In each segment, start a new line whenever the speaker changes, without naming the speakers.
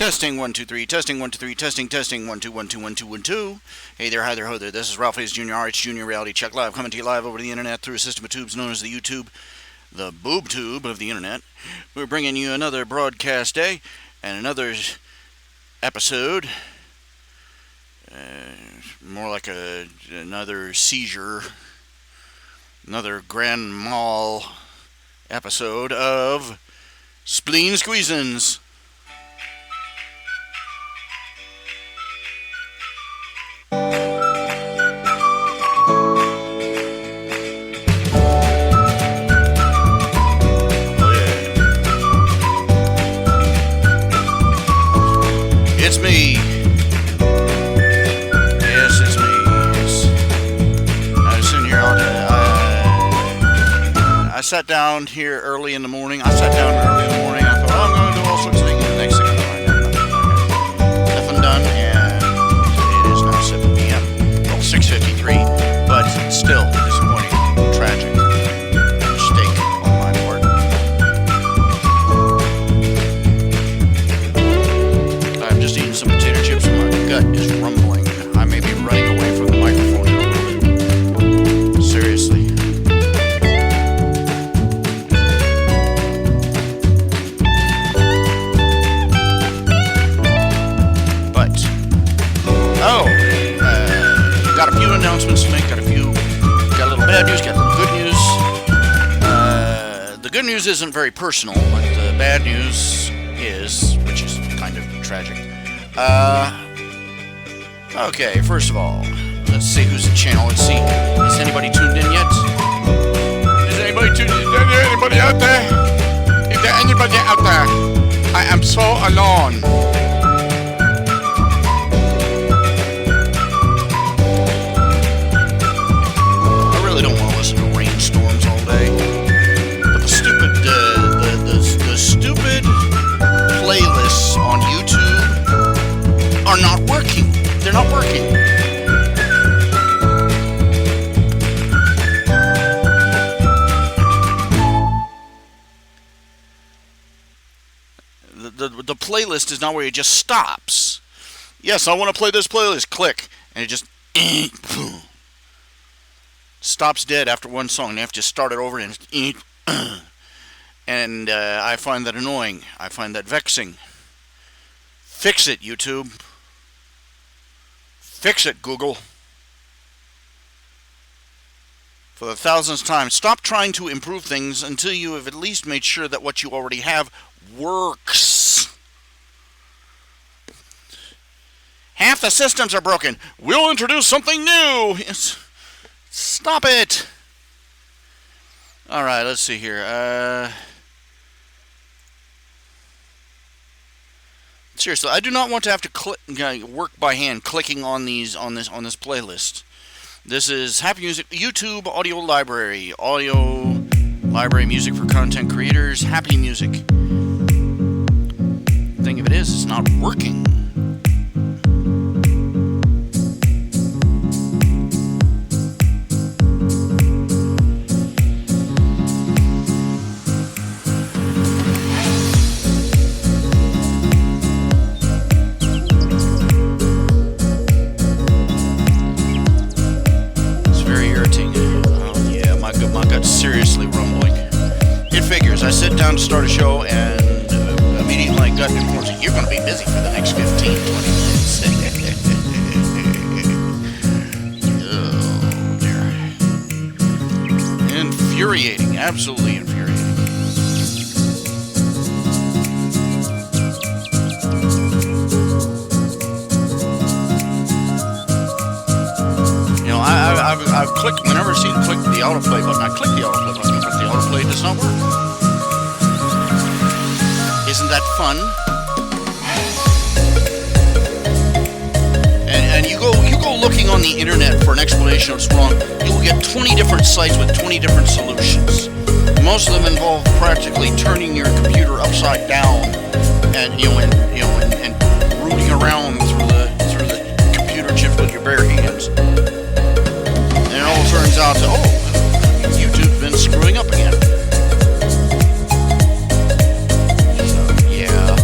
Testing 1 2 3. Testing 1 2 3. Testing 1 2 1 2 1 2 1 2. Hey there, hi there, ho there. This is RHJunior, RHJunior Reality Check Live, coming to you live over the internet through a system of tubes known as the YouTube, the boob tube of the internet. We're bringing you another broadcast day and another episode. More like another seizure, another grand mal episode of Spleen Squeezins. It's me. Yes, it's me. Yes. I was sitting here all day. I sat down here early in the morning. I thought, I'm going to do all sorts of things. The next thing I know, nothing done, and it is now 7 p.m. Well, 6:53, but still disappointing, tragic mistake on my part. I'm just eating some potato chips and my gut is rumbling. I may be running away from the microphone in a little bit. Seriously. Got a few announcements to make, got a little bad news, got a little good news. The good news isn't very personal, but the bad news is, which is kind of tragic. Okay, first of all, let's see who's in channel. Let's see, is anybody tuned in yet? Is anybody tuned in? Is there anybody out there? Is there anybody out there? I am so alone. I don't want to listen to rainstorms all day, but the stupid playlists on YouTube are not working. They're not working. The playlist is not where it just stops. Yes, I want to play this playlist. Click, and it just stops dead after one song. They have to start it over and I find that annoying. I find that vexing. Fix it, YouTube. Fix it, Google. For the thousandth time, stop trying to improve things until you have at least made sure that what you already have works. Half the systems are broken. We'll introduce something new. Stop it! Alright, let's see here. Seriously, I do not want to have to work by hand clicking on this playlist. This is Happy Music, YouTube Audio Library. Audio Library Music for Content Creators. Happy Music. The thing of it is, it's not working. Seriously rumbling. It figures. I sit down to start a show and immediately my gut informs me, you're going to be busy for the next 15, 20 minutes. Oh, dear. Infuriating. Absolutely infuriating. I've clicked, whenever I see click the autoplay button, I click the autoplay button, but the autoplay does not work. Isn't that fun? And you go looking on the internet for an explanation of what's wrong, you will get 20 different sites with 20 different solutions. Most of them involve practically turning your computer upside down and rooting around through the computer chips with your bare hands. And it all turns out to, YouTube's been screwing up again. So, yeah.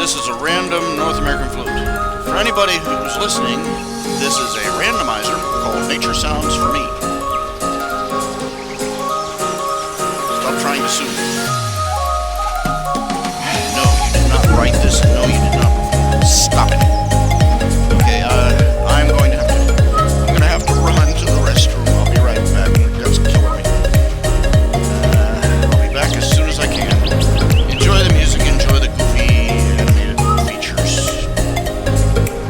this is a random North American flute. For anybody who's listening, this is a randomizer called Nature Sounds for Me. Stop trying to sue me. No, you did not write this. No, you did not perform it. Stop it. Okay, I'm going to have to run to the restroom. I'll be right back. That's killing me. I'll be back as soon as I can. Enjoy the music. Enjoy the goofy animated features.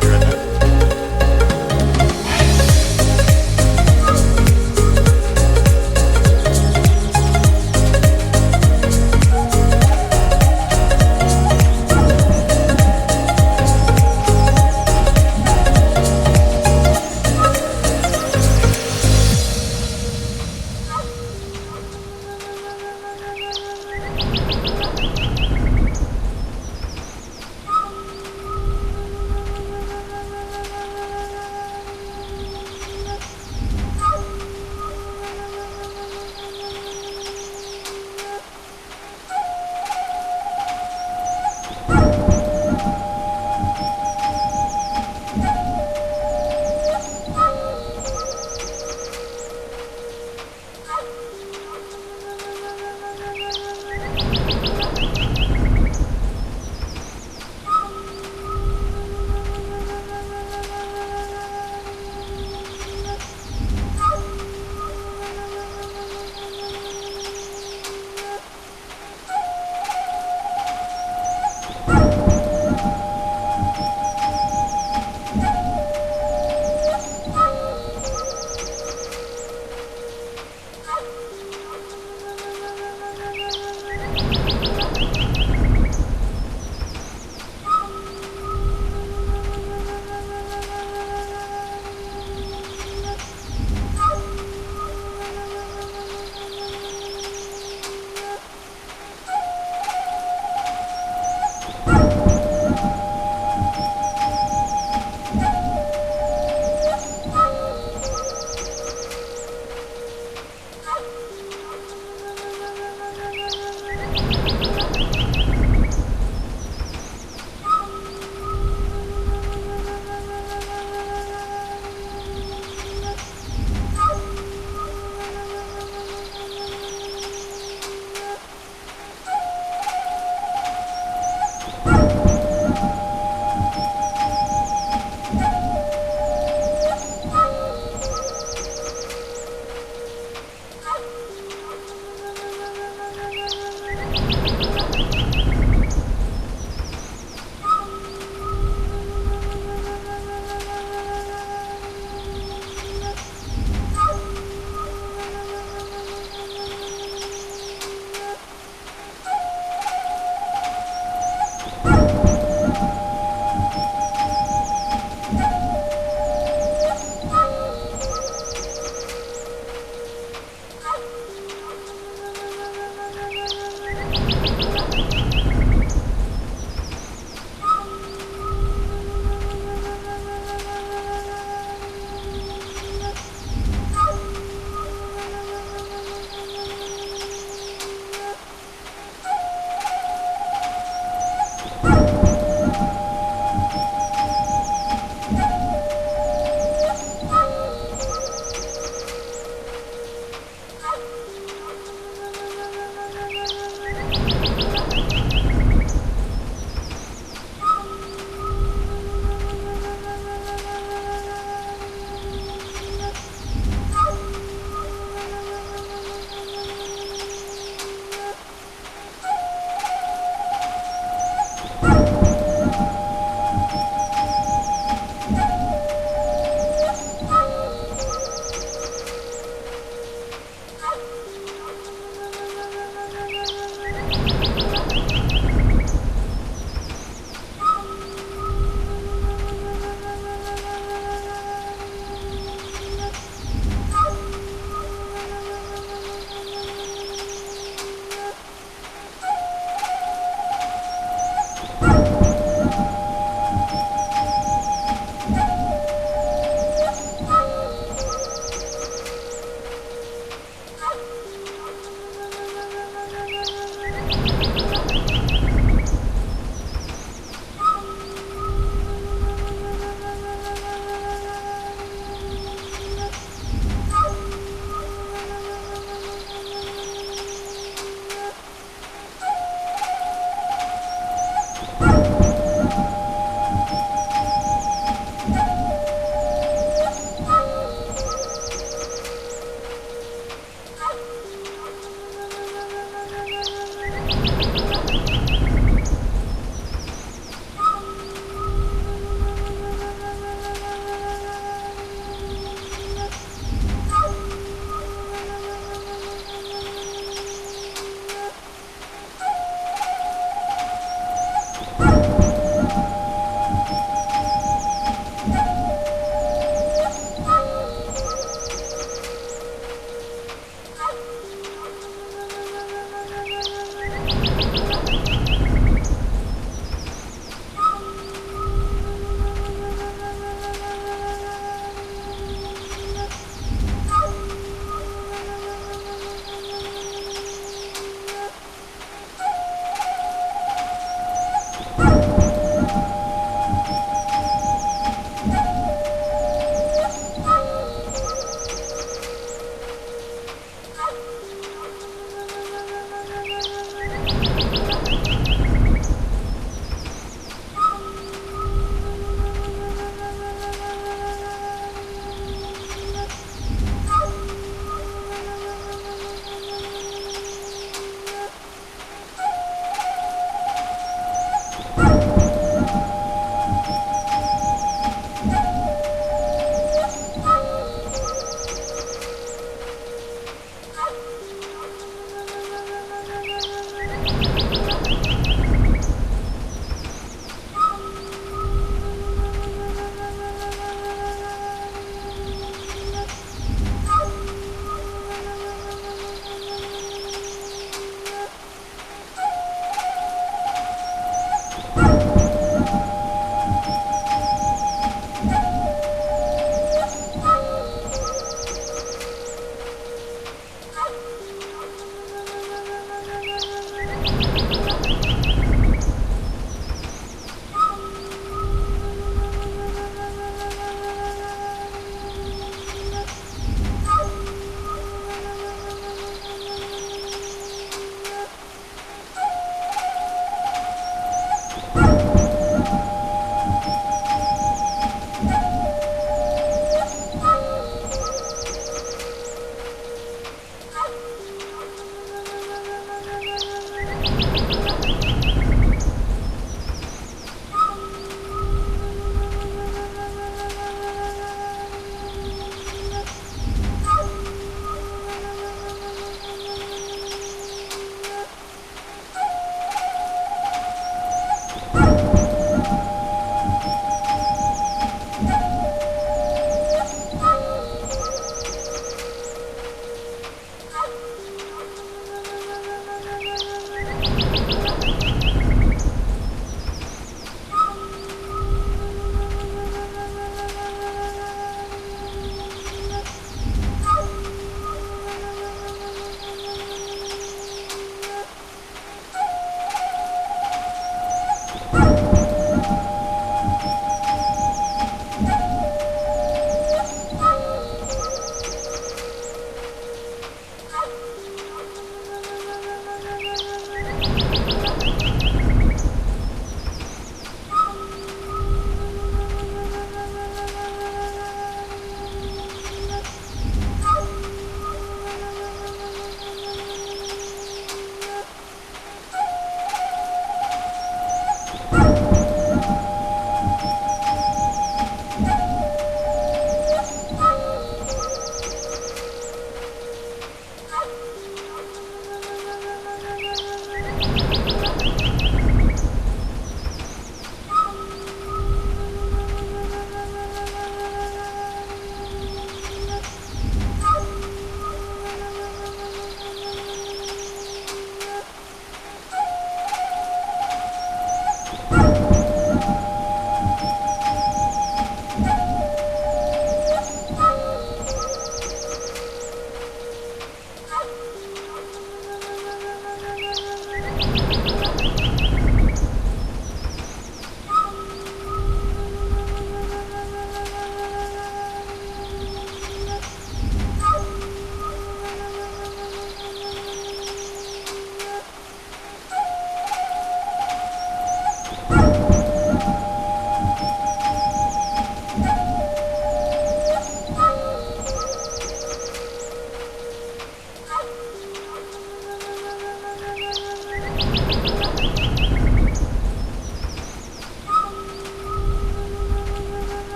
Be right back.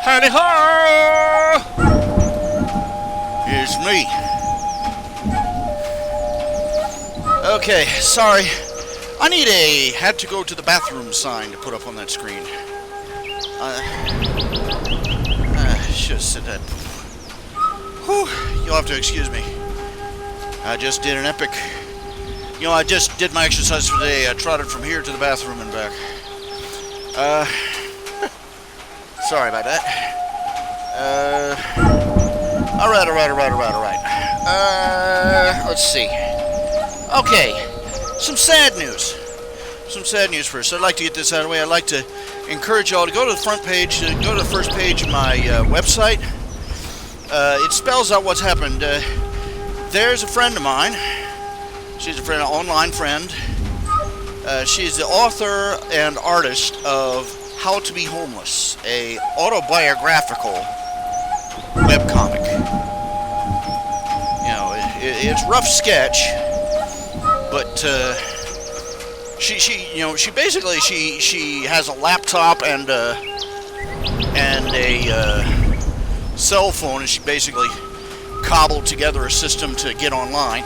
Howdy ho! It's me. Okay, sorry. I need a had to go to the bathroom sign to put up on that screen. Should have said that. Whew, you'll have to excuse me. I just did an epic... You know, I just did my exercise for the day. I trotted from here to the bathroom and back. Sorry about that. Alright. Let's see. Okay, some sad news. Some sad news first. I'd like to get this out of the way. I'd like to encourage y'all to go to the front page, go to the first page of my website. It spells out what's happened. There's a friend of mine. She's a friend, an online friend. She's the author and artist of How to Be Homeless, a autobiographical webcomic. You know, it's rough sketch, but she basically has a laptop and a cell phone, and she basically cobbled together a system to get online.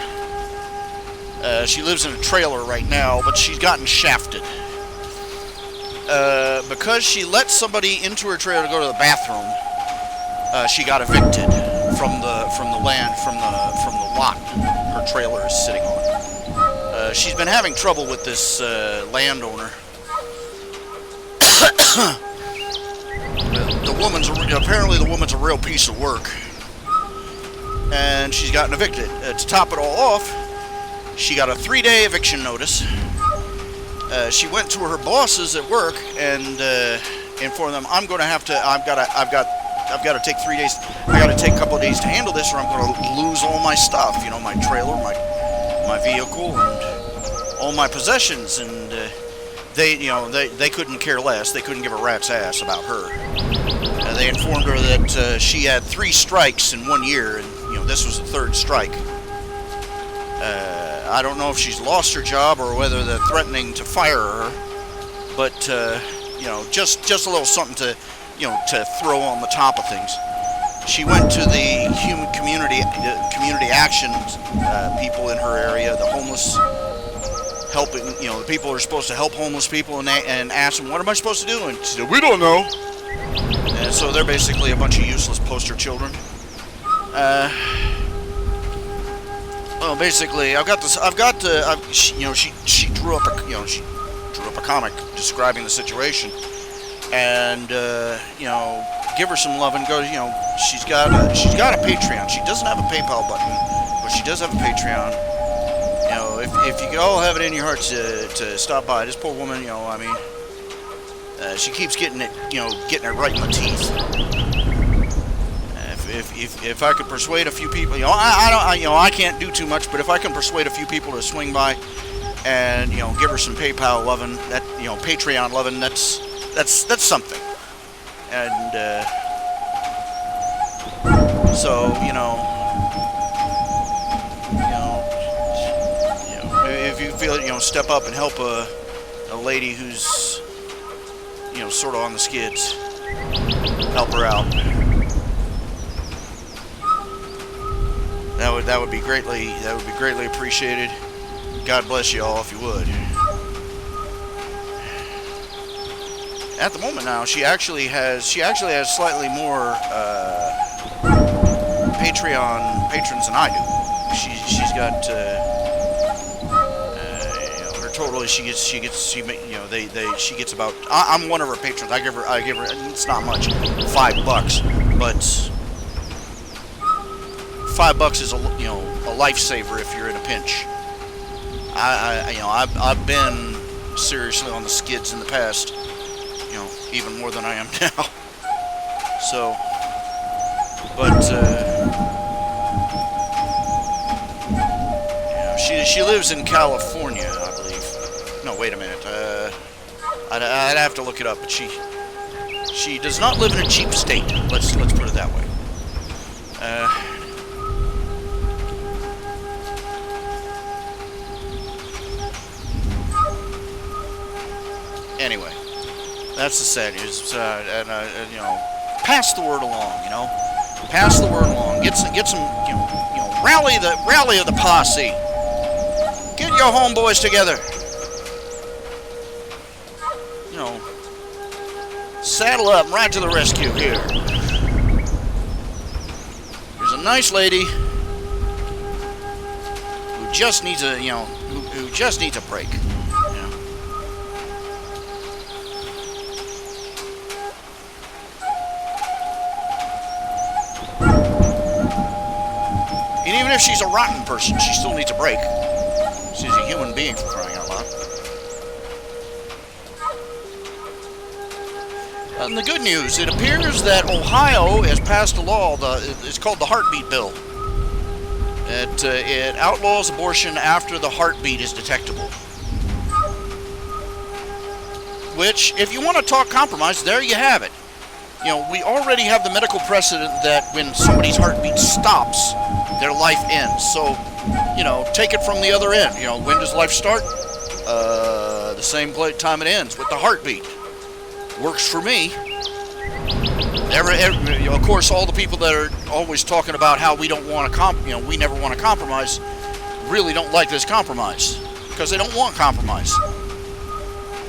She lives in a trailer right now, but she's gotten shafted. Because she let somebody into her trailer to go to the bathroom, she got evicted from the lot her trailer is sitting on. She's been having trouble with this landowner. Apparently the woman's a real piece of work, and she's gotten evicted. To top it all off, she got a 3-day eviction notice. She went to her bosses at work and informed them, I've got to take 3 days. I got to take a couple of days to handle this, or I'm going to lose all my stuff. You know, my trailer, my vehicle, and all my possessions. And they couldn't care less. They couldn't give a rat's ass about her. They informed her that she had 3 strikes in 1 year, and this was the 3rd strike. I don't know if she's lost her job or whether they're threatening to fire her, but just a little something to throw on the top of things. She went to the community action people in her area, the homeless, helping the people who are supposed to help homeless people, and asked them, what am I supposed to do? And she said, we don't know. And so they're basically a bunch of useless poster children. Well, basically, she drew up a comic describing the situation, and give her some love and go. She's got a Patreon. She doesn't have a PayPal button, but she does have a Patreon. If you all have it in your heart to stop by, this poor woman, she keeps getting it right in the teeth. If I could persuade a few people, I can't do too much, but if I can persuade a few people to swing by and give her some PayPal loving, that Patreon loving, that's something. And so if you feel step up and help a lady who's sort of on the skids, help her out. That would be greatly appreciated. God bless you all if you would. At the moment now, she actually has slightly more Patreon patrons than I do. She's got her total. She gets about. I'm one of her patrons. I give her. It's not much, $5, but $5 is a lifesaver if you're in a pinch. I've been seriously on the skids in the past, even more than I am now. So, but she lives in California, I believe. No, wait a minute. I'd have to look it up, but she does not live in a cheap state. Let's put it that way. Anyway, that's the sad news. pass the word along, you know. Pass the word along. Get some, rally of the posse. Get your homeboys together. You know, saddle up and ride to the rescue here. There's a nice lady who just needs a, who just needs a break. And even if she's a rotten person, she still needs a break. She's a human being, for crying out loud. And the good news, it appears that Ohio has passed a law, it's called the heartbeat bill. It outlaws abortion after the heartbeat is detectable. Which, if you want to talk compromise, there you have it. You know, we already have the medical precedent that when somebody's heartbeat stops, their life ends. So, you know, take it from the other end. You know, when does life start? The same time it ends, with the heartbeat. Works for me. Of course, all the people that are always talking about how we don't want to we never want to compromise, really don't like this compromise, because they don't want compromise.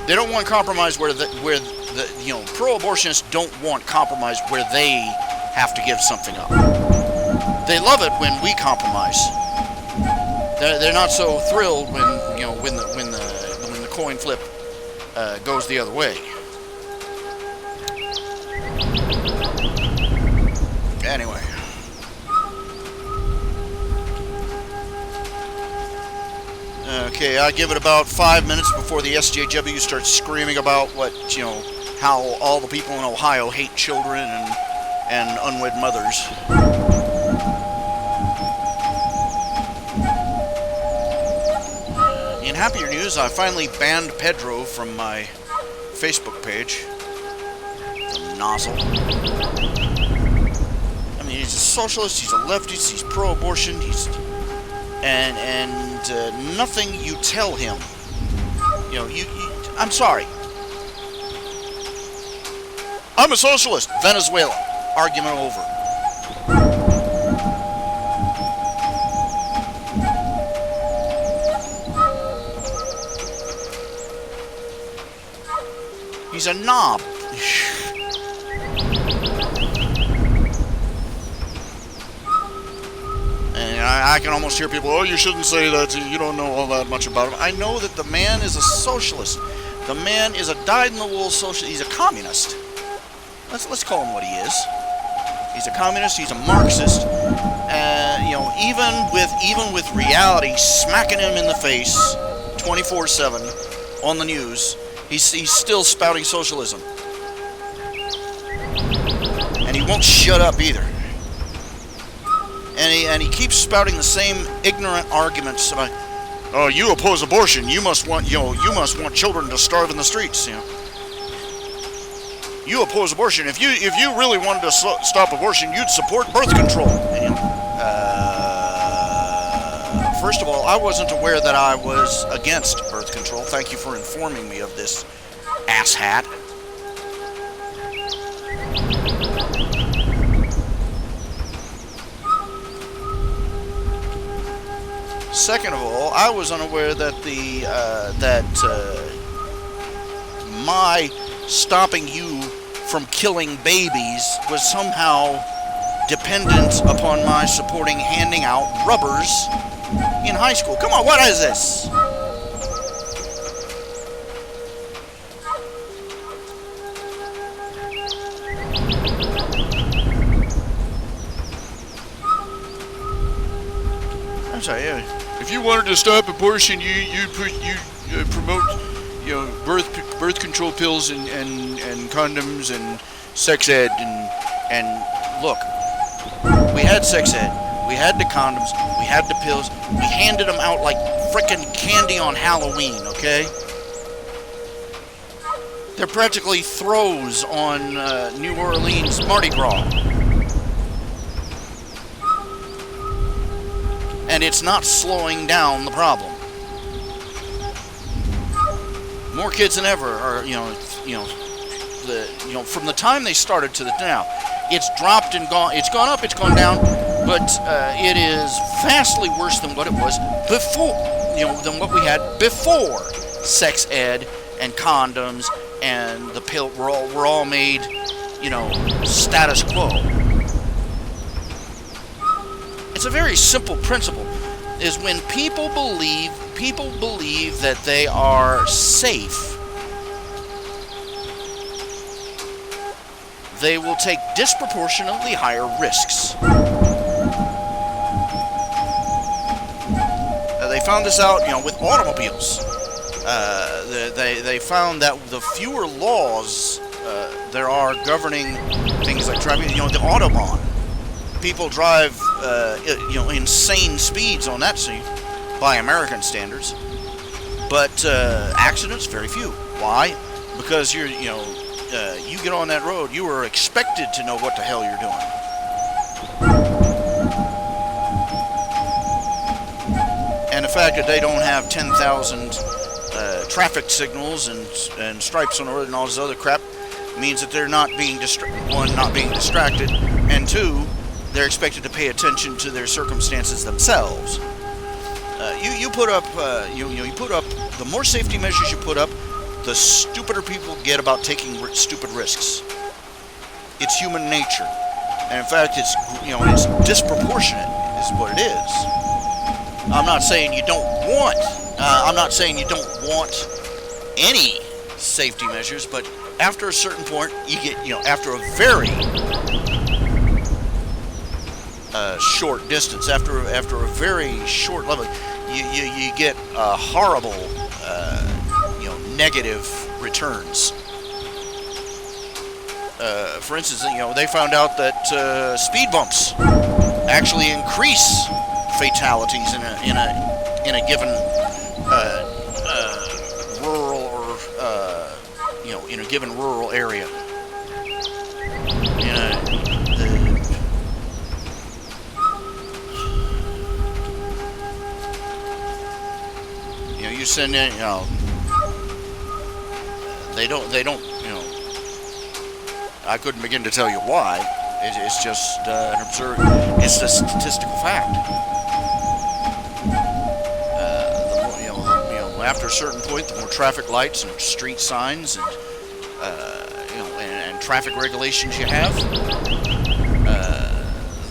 They don't want compromise where pro-abortionists don't want compromise where they have to give something up. They love it when we compromise. They're not so thrilled when the coin flip goes the other way. Anyway. Okay, I give it about 5 minutes before the SJW starts screaming about how all the people in Ohio hate children and unwed mothers. In happier news, I finally banned Pedro from my Facebook page. The nozzle. I mean, he's a socialist, he's a leftist, he's pro-abortion, and nothing you tell him, I'm sorry. I'm a socialist. Venezuela. Argument over. He's a knob. I can almost hear people, oh, you shouldn't say that, you don't know all that much about him. I know that the man is a socialist. The man is a dyed-in-the-wool socialist. He's a communist. Let's call him what he is. He's a communist, he's a Marxist. Even with reality smacking him in the face 24/7 on the news, he's still spouting socialism. And he won't shut up either. And he keeps spouting the same ignorant arguments about, oh, you oppose abortion, you must want children to starve in the streets. You oppose abortion. If you really wanted to stop abortion, you'd support birth control. And, first of all, I wasn't aware that I was against birth control. Thank you for informing me of this, asshat. Second of all, I was unaware that my stopping you from killing babies was somehow dependent upon my supporting handing out rubbers in high school. Come on, what is this? I'm sorry, yeah. If you wanted to stop abortion, you promote birth control pills and condoms and sex ed and look, we had sex ed, we had the condoms, we had the pills, we handed them out like frickin' candy on Halloween, okay? They're practically throws on New Orleans Mardi Gras. And it's not slowing down the problem. More kids than ever are, from the time they started to the now, it's dropped and gone. It's gone up, it's gone down, but it is vastly worse than what it was before. Than what we had before sex ed and condoms and the pill were all made, status quo. It's a very simple principle. Is when people believe that they are safe, they will take disproportionately higher risks. They found this out, with automobiles. They found that the fewer laws there are governing things like driving, the Autobahn. People drive, insane speeds on that scene by American standards, but accidents, very few. Why? Because you get on that road, you are expected to know what the hell you're doing. And the fact that they don't have 10,000 traffic signals and stripes on the road and all this other crap means that they're not being not being distracted, and two, they're expected to pay attention to their circumstances themselves. You put up the more safety measures you put up, the stupider people get about taking stupid risks. It's human nature, and in fact, it's disproportionate, is what it is. I'm not saying you don't want. I'm not saying you don't want any safety measures, but after a certain point, you get after a very short distance, after a very short level, you get horrible negative returns. For instance, they found out that speed bumps actually increase fatalities in a given rural or in a given rural area. You send in, they don't, I couldn't begin to tell you why. It's just it's a statistical fact. After a certain point, the more traffic lights and street signs and and traffic regulations you have,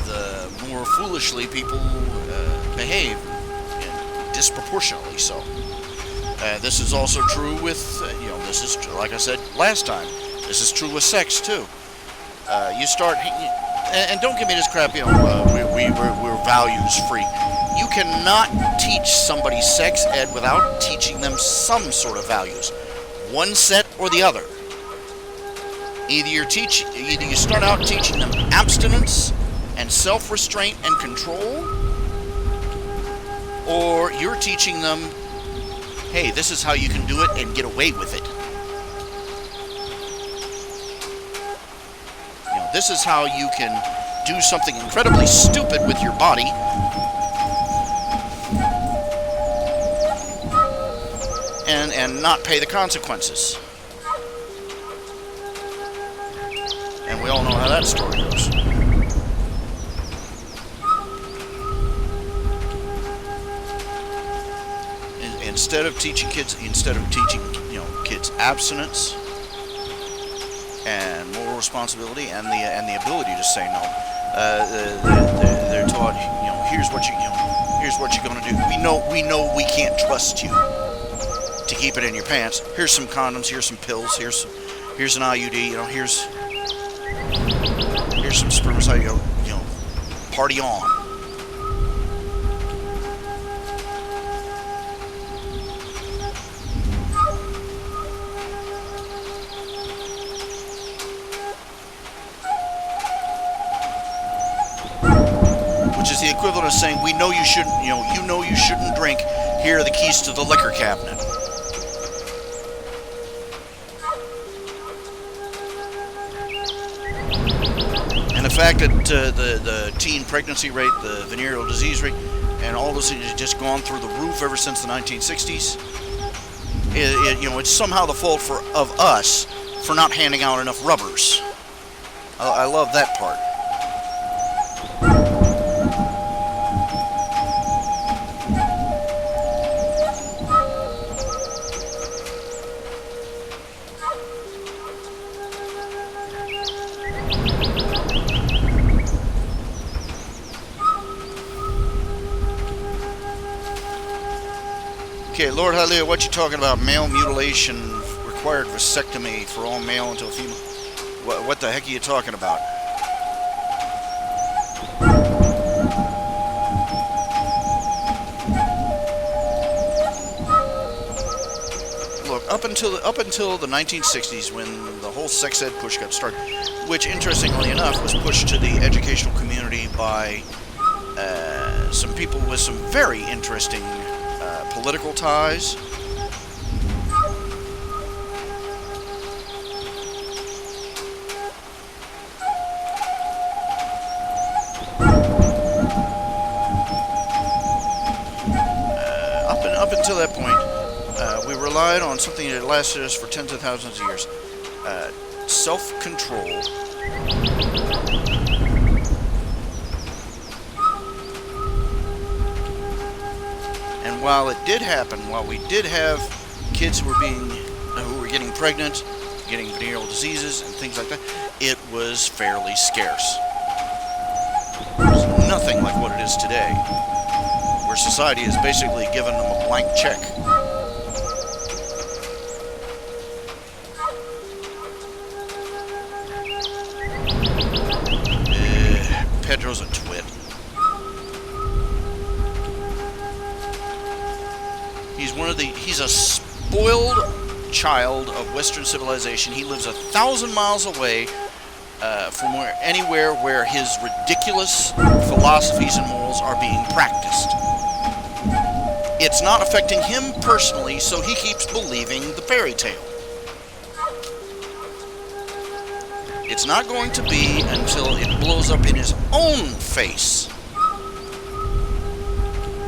the more foolishly people behave, and disproportionately so. This is also true with, this is, like I said last time, this is true with sex too. You start, and don't give me this crap, we're values free. You cannot teach somebody sex ed without teaching them some sort of values, one set or the other. Either you start out teaching them abstinence and self-restraint and control, or you're teaching them, hey, this is how you can do it and get away with it. This is how you can do something incredibly stupid with your body and not pay the consequences. And we all know how that story goes. Instead of teaching kids abstinence and moral responsibility and the ability to say no, they're taught, here's what you're going to do. We know we can't trust you to keep it in your pants. Here's some condoms. Here's some pills. Here's an IUD. Here's some spermicide. Party on. Which is the equivalent of saying, we know you shouldn't, you shouldn't drink. Here are the keys to the liquor cabinet. And the fact that the teen pregnancy rate, the venereal disease rate, and all this has just gone through the roof ever since the 1960s. It's somehow the fault of us for not handing out enough rubbers. I love that part. Okay, Lord Hallelujah, what you talking about? Male mutilation, required vasectomy for all male until female. What the heck are you talking about? Look, up until the 1960s, when the whole sex ed push got started, which interestingly enough was pushed to the educational community by some people with some very interesting political ties. Up until that point, we relied on something that lasted us for tens of thousands of years. Self-control. And while it did happen, while we did have kids who were getting pregnant, getting venereal diseases and things like that, it was fairly scarce. It was nothing like what it is today, where society has basically given them a blank check. Pedro's a twit. He's a spoiled child of Western civilization. He lives 1,000 miles away from anywhere where his ridiculous philosophies and morals are being practiced. It's not affecting him personally, so he keeps believing the fairy tale. It's not going to be until it blows up in his own face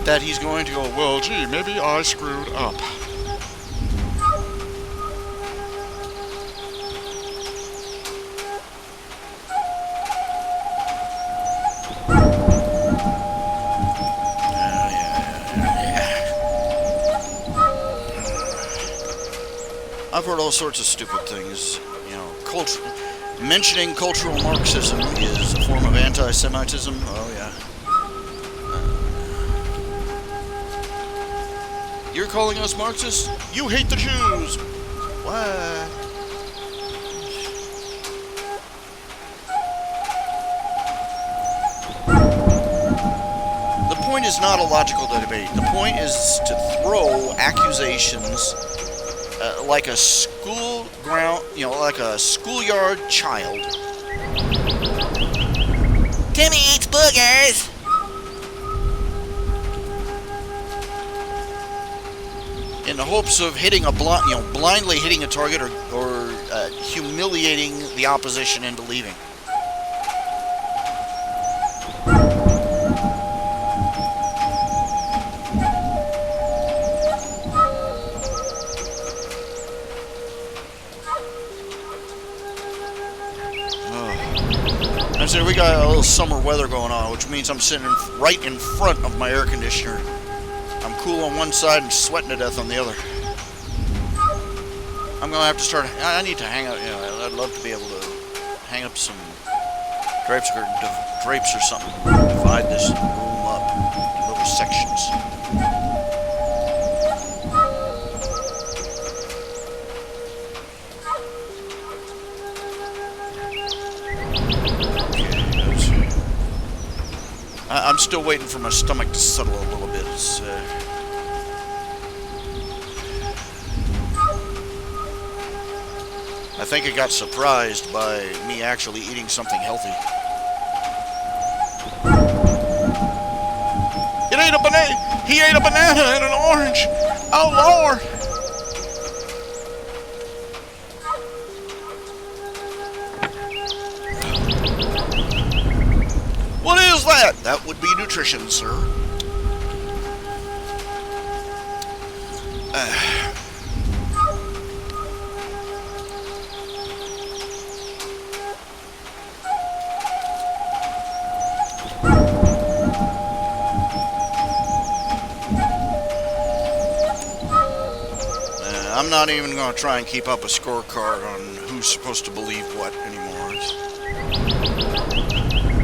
that he's going to go, well, gee, maybe I screwed up. I've heard all sorts of stupid things. You know, mentioning cultural Marxism is a form of anti-Semitism. Oh, yeah. You're calling us Marxists? You hate the Jews! What? The point is not a logical debate. The point is to throw accusations like a like a schoolyard child. Timmy eats boogers! In the hopes of hitting blindly hitting a target or humiliating the opposition into leaving. I said we got a little summer weather going on, which means I'm sitting right in front of my air conditioner. I'm cool on one side and sweating to death on the other. I'm gonna have to start. I need to hang out. I'd love to be able to hang up some drapes or something. Divide this room up in little sections. I'm still waiting for my stomach to settle a little bit. I think I got surprised by me actually eating something healthy. It ate a banana! He ate a banana and an orange! Oh, Lord! What is that? That would be nutrition, sir. I'm not even going to try and keep up a scorecard on who's supposed to believe what anymore.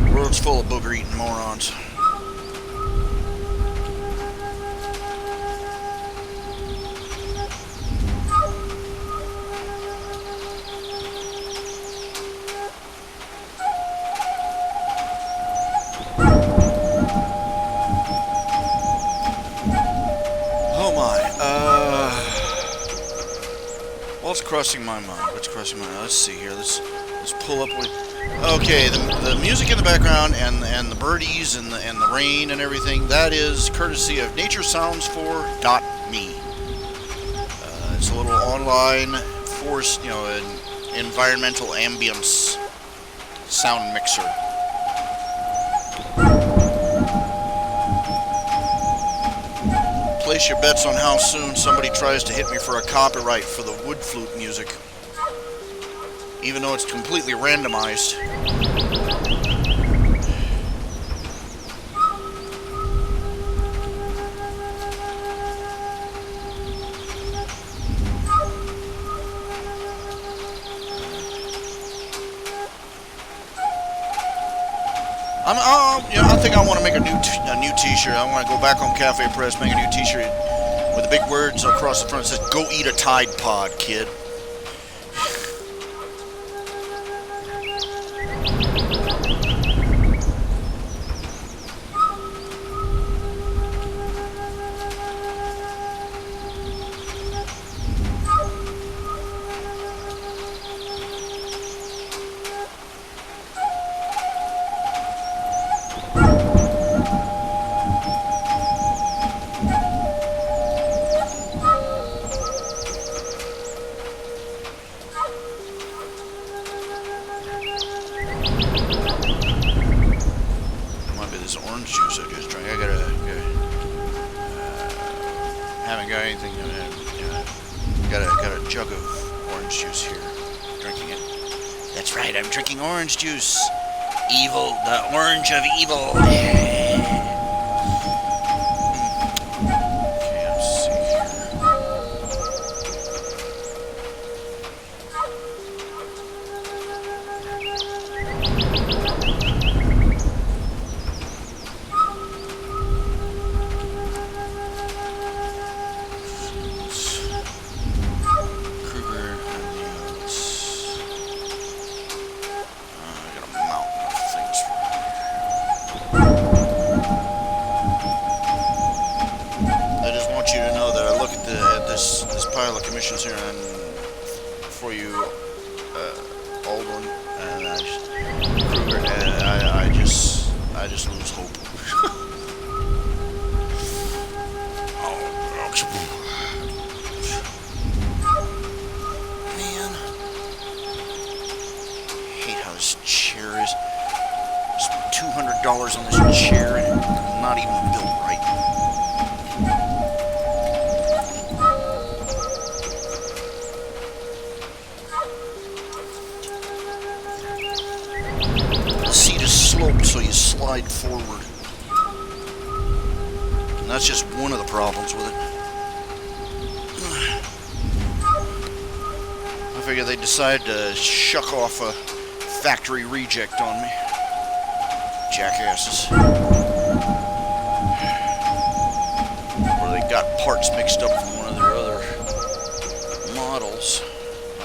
The world's full of booger-eating morons. What's crossing my mind? Let's see here. Let's pull up with. Okay, the music in the background and the birdies and the rain and everything. That is courtesy of naturesounds4.me. It's a little online forest, an environmental ambience sound mixer. Place your bets on how soon somebody tries to hit me for a copyright for the wood flute music, even though it's completely randomized. I think I want to make a new T-shirt. I want to go back on Cafe Press, make a new T-shirt with the big words across the front that says, "Go eat a Tide Pod, kid." Haven't got anything. Got a jug of orange juice here. Drinking it. That's right. I'm drinking orange juice. Evil, the orange of evil. Okay, let's see here. This pile of commissions here and for you, Aldwin, and Kruger, I just lose hope. Man, I hate how this chair is. It's $200 on this chair and it's not even built right. So you slide forward. And that's just one of the problems with it. I figure they decided to shuck off a factory reject on me. Jackasses. Or they got parts mixed up from one of their other models. I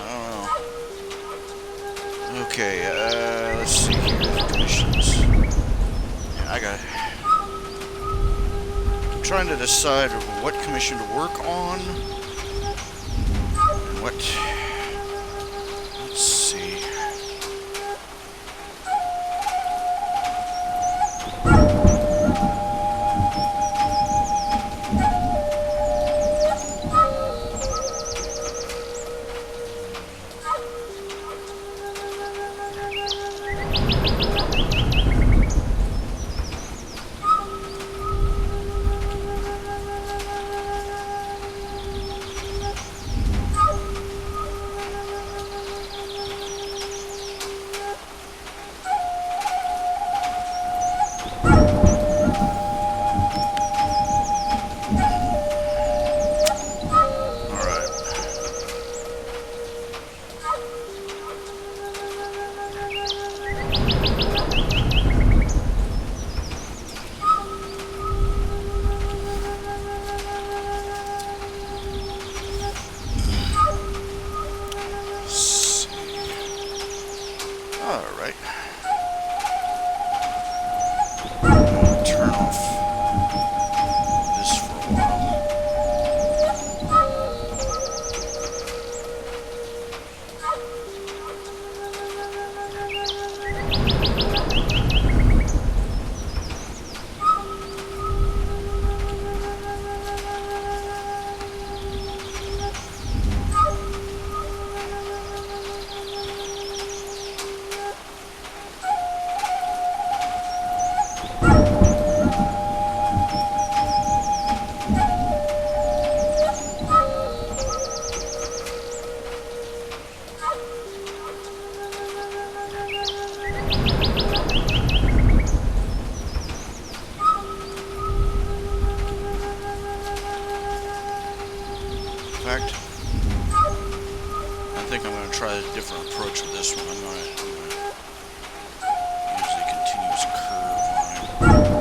don't know. Okay, let's see here. Commissions. I'm trying to decide what commission to work on and what. Let's see. off this for a while. In fact, I think I'm going to try a different approach with this one. I'm going to use the continuous curve line.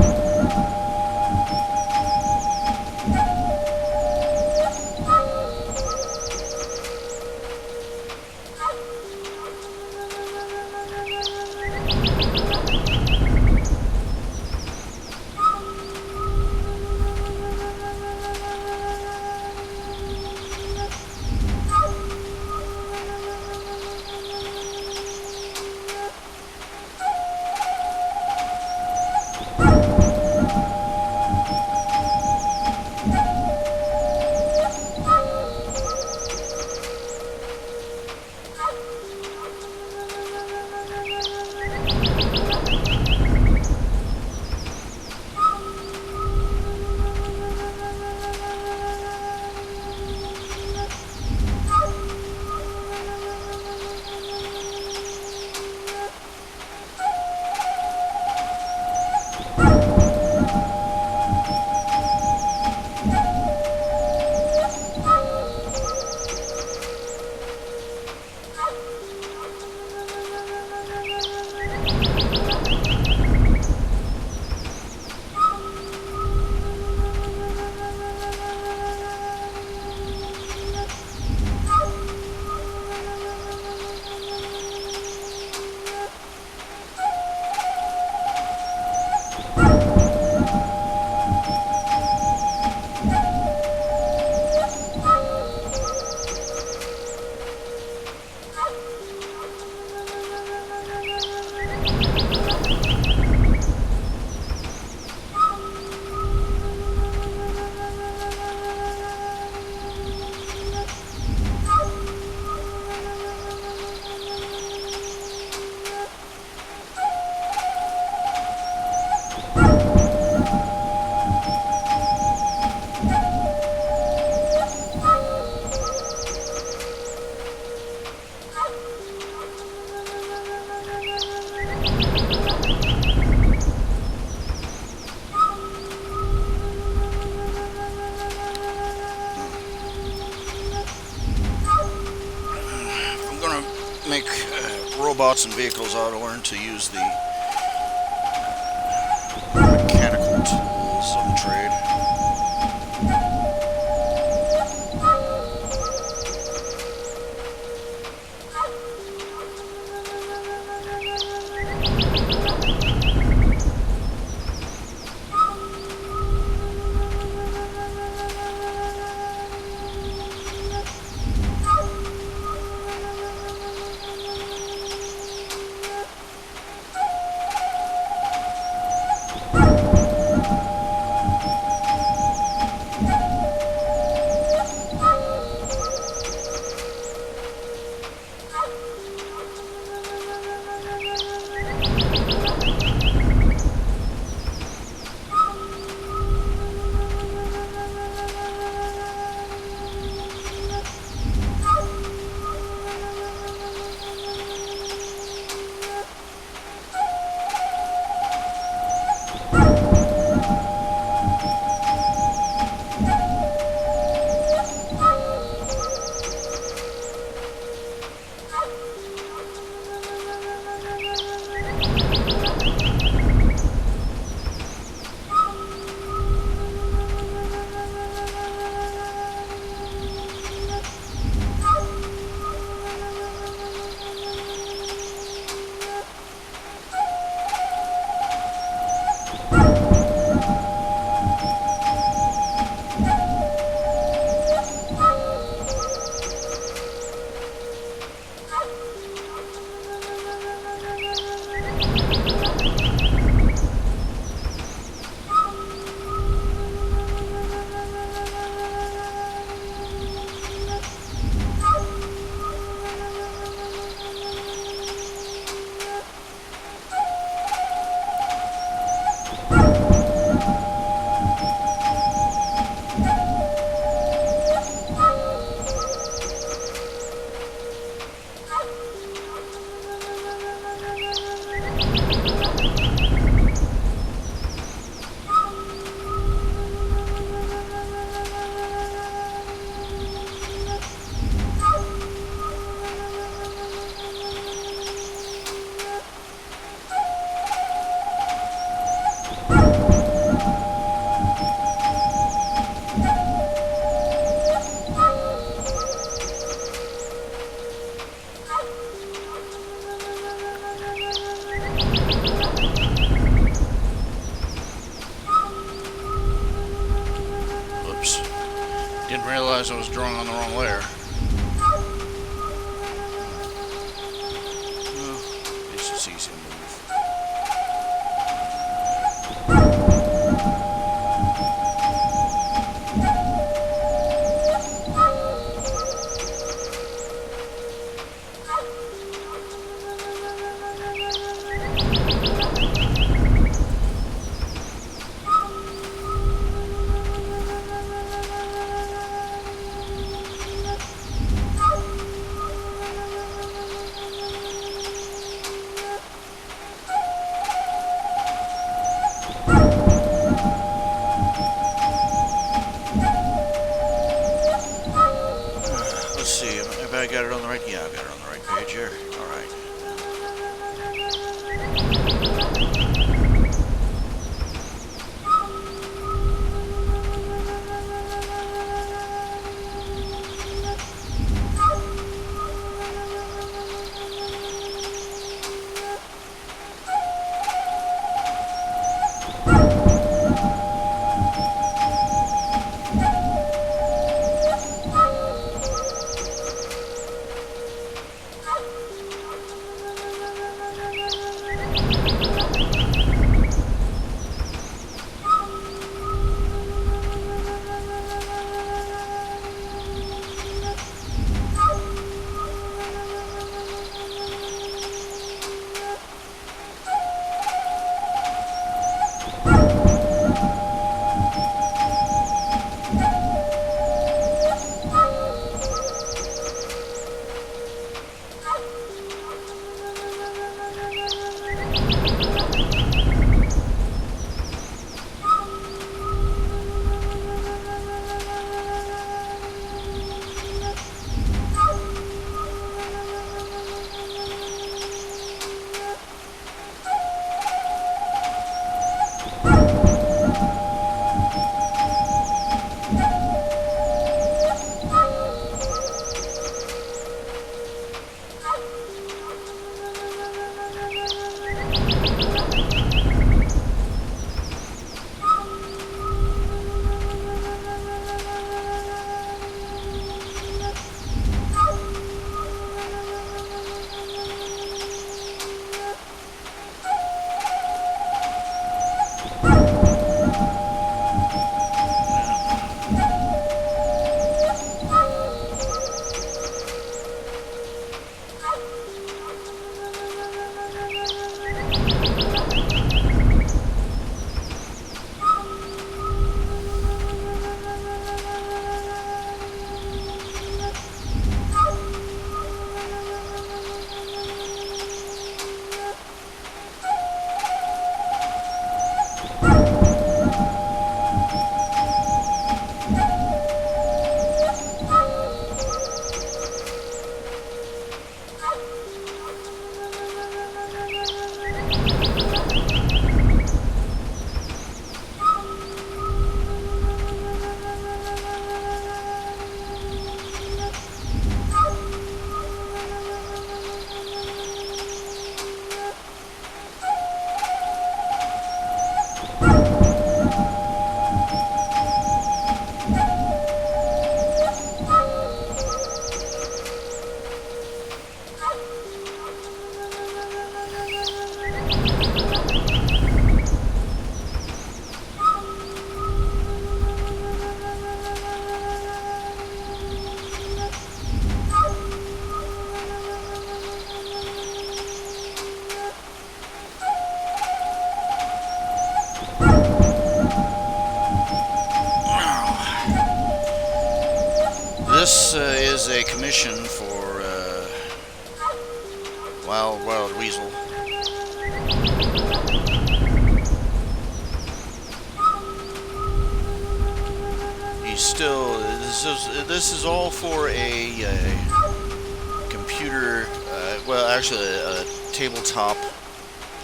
Make robots and vehicles, I ought to learn to use the mechanical tools of the trade. realized I was drawing on the wrong layer. Well, at least it's easy to move. Let's see, if I got it on the right, yeah, I got it on the right page here. All right. This is a commission for Wild Weasel. He's still. This is all for a computer. Well, actually, a tabletop.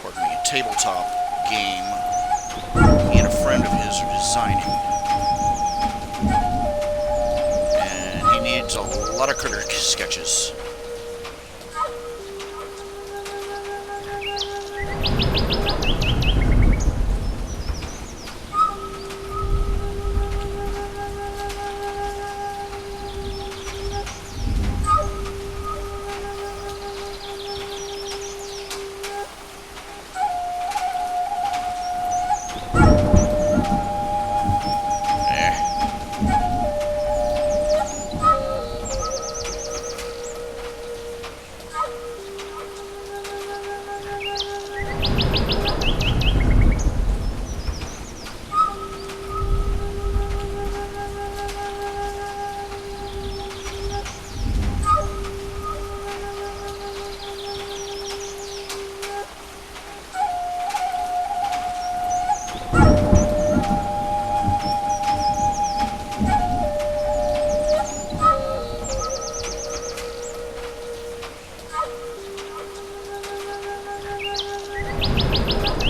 Pardon me, a tabletop game. He and a friend of his are designing. Needs a lot of critter sketches.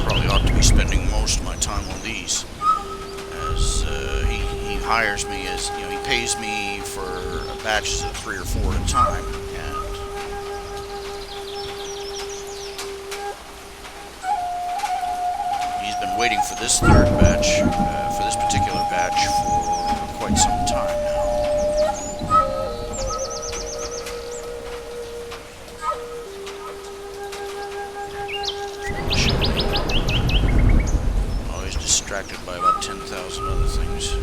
Probably ought to be spending most of my time on these, as he hires me as, you know, he pays me for batches of 3 or 4 at a time, and he's been waiting for this third batch, for this particular batch, for quite some time now. Always distracted by about 10,000 other things.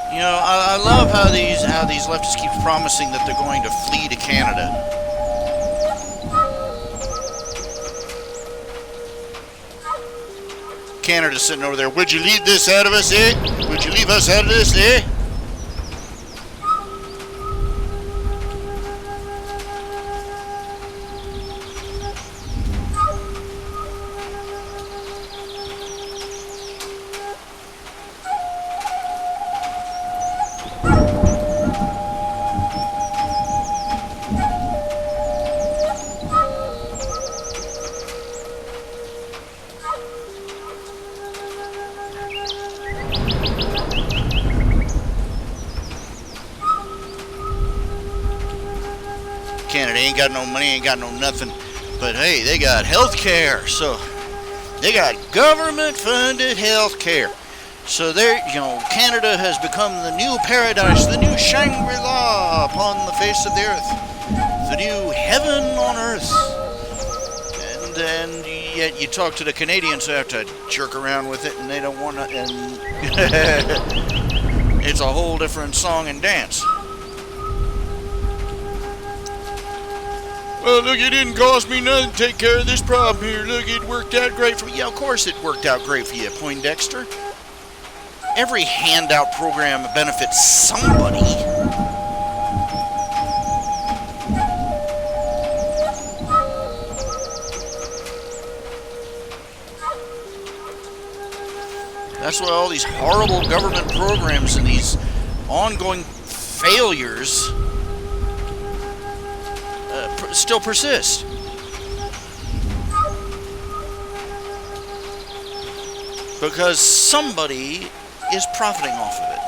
You know, I love how these leftists keep promising that they're going to flee to Canada. Canada's sitting over there. Would you leave this out of us, eh? Would you leave us out of this, eh? Canada ain't got no money, ain't got no nothing, but hey, they got health care, so they got government funded health care. So there, Canada has become the new paradise, the new Shangri-La upon the face of the earth, the new heaven on earth. And yet you talk to the Canadians who have to jerk around with it, and they don't want to, and it's a whole different song and dance. Well, look, it didn't cost me nothing to take care of this problem here. Look, it worked out great for me. Yeah, of course it worked out great for you, Poindexter. Every handout program benefits somebody. That's why all these horrible government programs and these ongoing failures still persist. Because somebody is profiting off of it.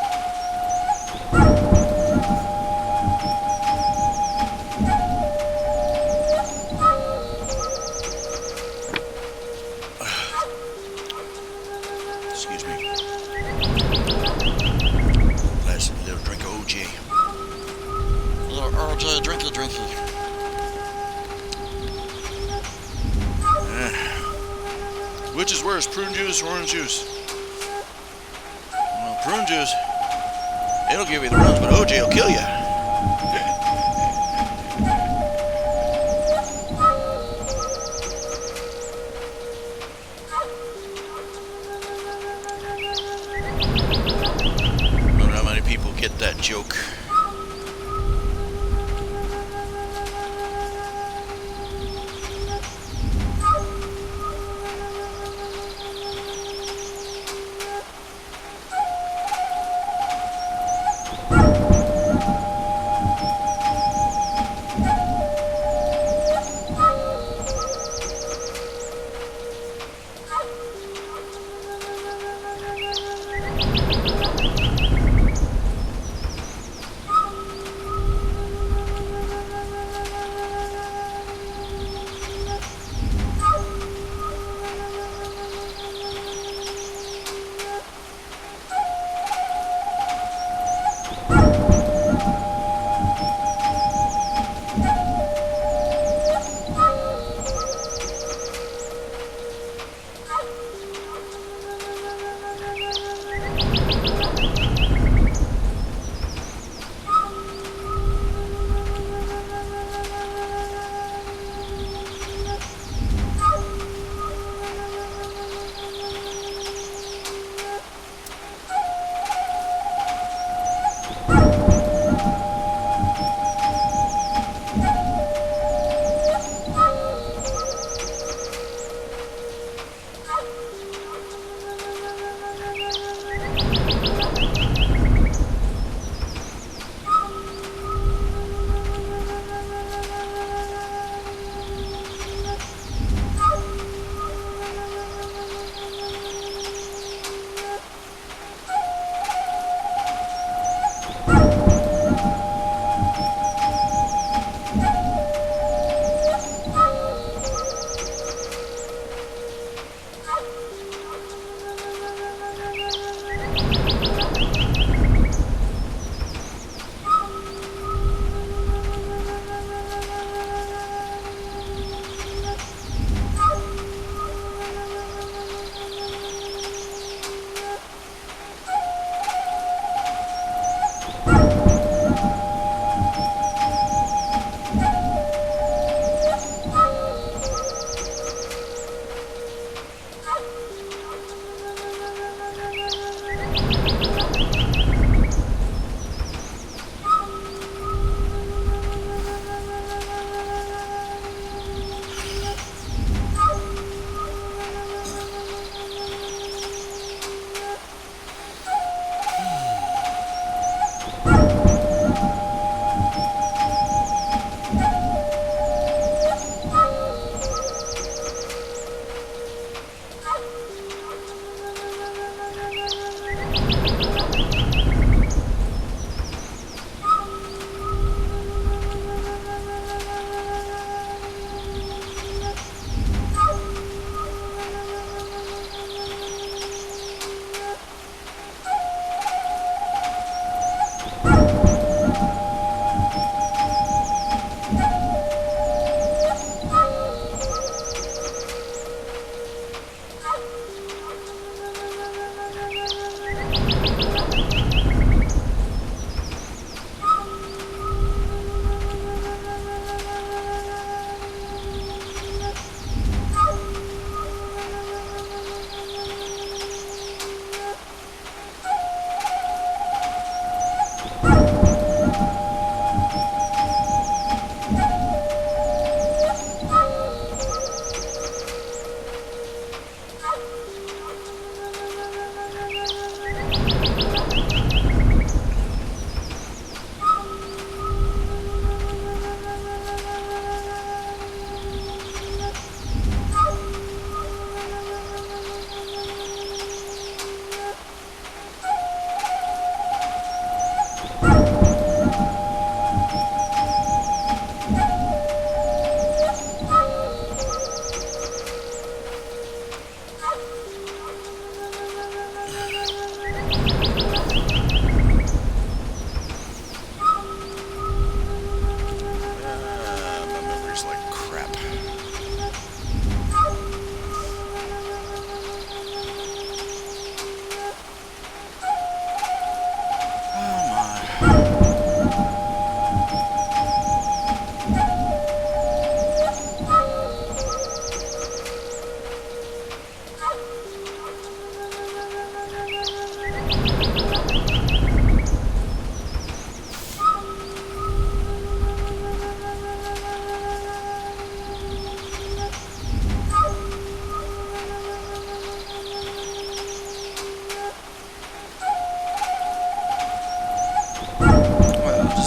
Excuse me. Last little drink of OJ. A little RHJ drinky. Which is worse, prune juice or orange juice? Well, prune juice, it'll give you the runs, but OJ will kill you. I don't know how many people get that joke.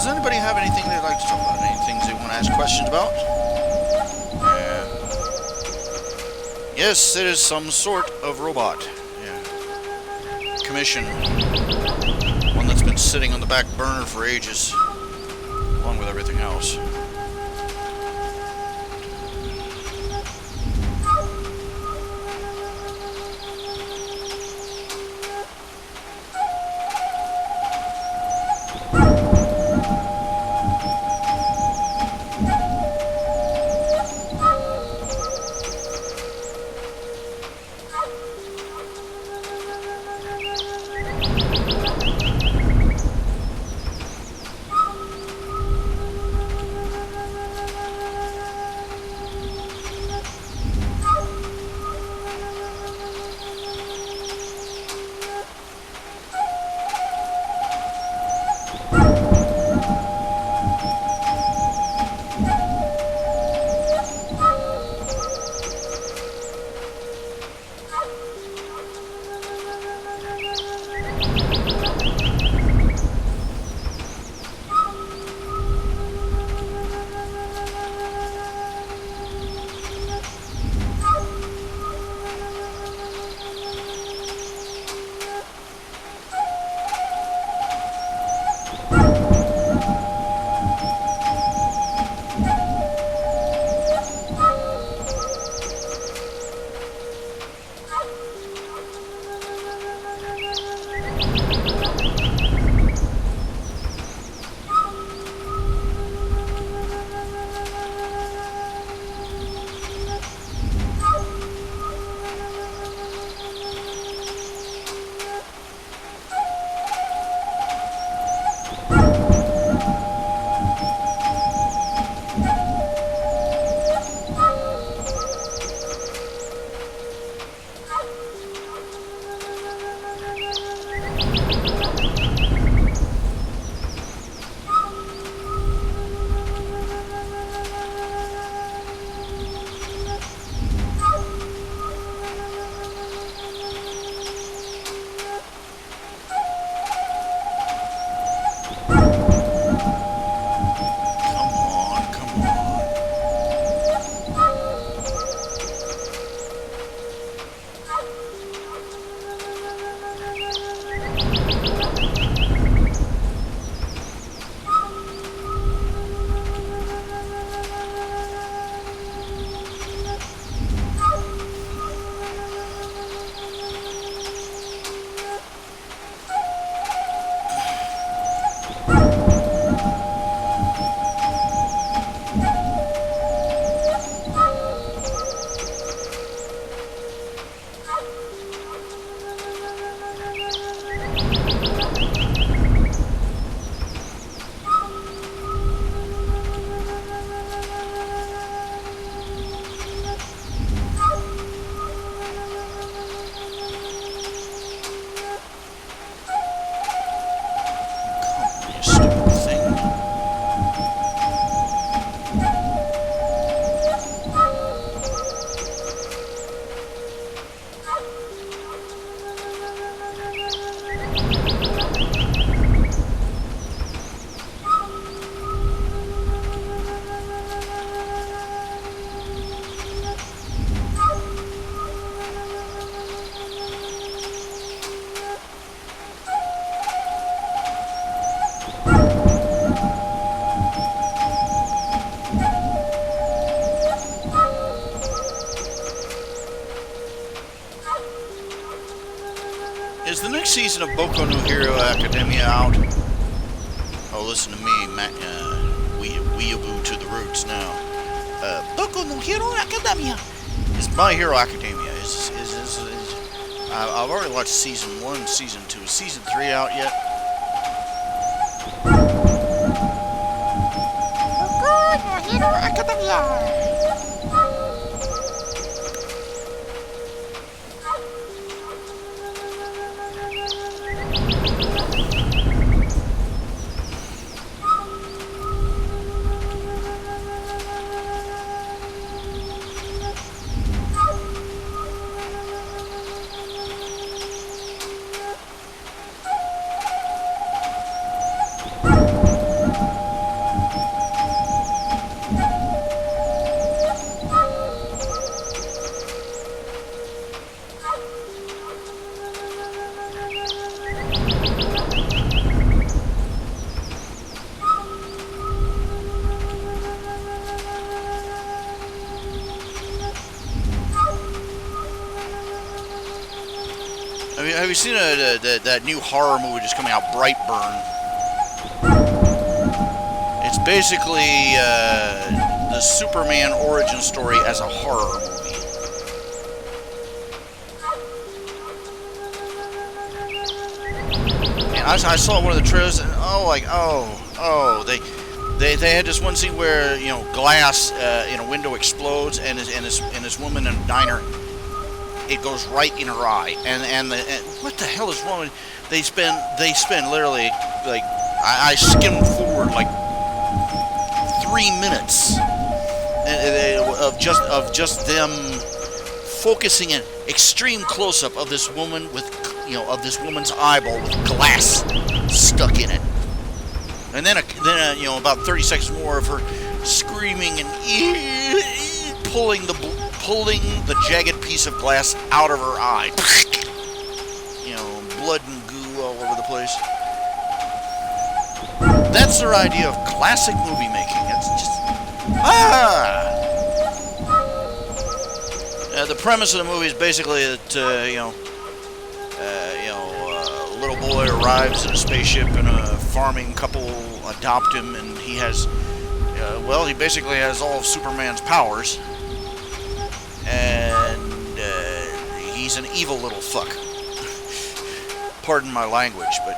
Does anybody have anything they'd like to talk about? Any things they want to ask questions about? Yeah. Yes, it is some sort of robot. Yeah. Commission. One that's been sitting on the back burner for ages, along with everything else. Is the next season of Boku no Hero Academia out? Oh, listen to me, weeaboo to the roots now. Boku no Hero Academia. It's My Hero Academia. I've already watched season 1, season 2. Is season 3 out yet? Boku no Hero Academia. have you seen that new horror movie just coming out, Brightburn? It's basically the Superman origin story as a horror movie. And I saw one of the trailers, and they had this one scene where, you know, glass in a window explodes, and this woman in a diner, it goes right in her eye, and what the hell is wrong with, they spend literally, like, I skimmed forward like 3 minutes of just them focusing an extreme close-up of this woman with, you know, of this woman's eyeball with glass stuck in it, and then you know, about 30 seconds more of her screaming and pulling the jagged piece of glass out of her eye. You know, blood and goo all over the place. That's their idea of classic movie making. It's just the premise of the movie is basically that a little boy arrives in a spaceship, and a farming couple adopt him, and he has, he basically has all of Superman's powers. And he's an evil little fuck. Pardon my language, but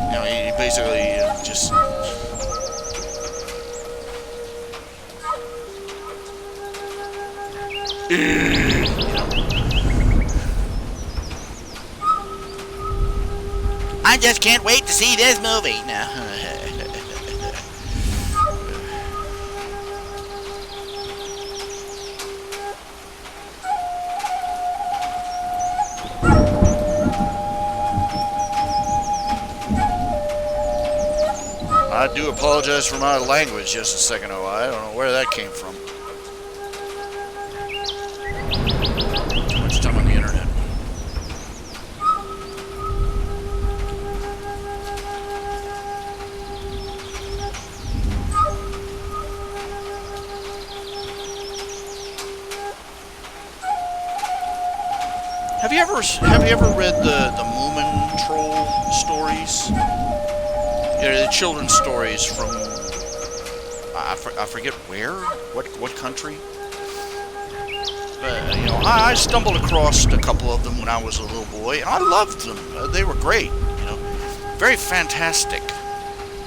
you know, he basically just I just can't wait to see this movie. No. I do apologize for my language just a second ago. I don't know where that came from. Too much time on the internet. Have you ever read the Moomin Troll stories? Yeah, the children's stories from I forget what country. But you know, I stumbled across a couple of them when I was a little boy, and I loved them. They were great. You know, very fantastic,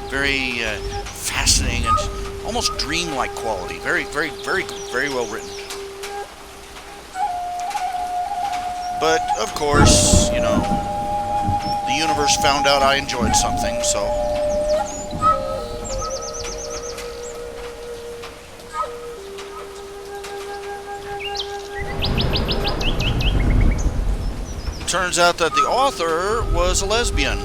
very fascinating, and almost dreamlike quality. Very, very, very, very well written. But of course, you know, the universe found out I enjoyed something, so. Turns out that the author was a lesbian.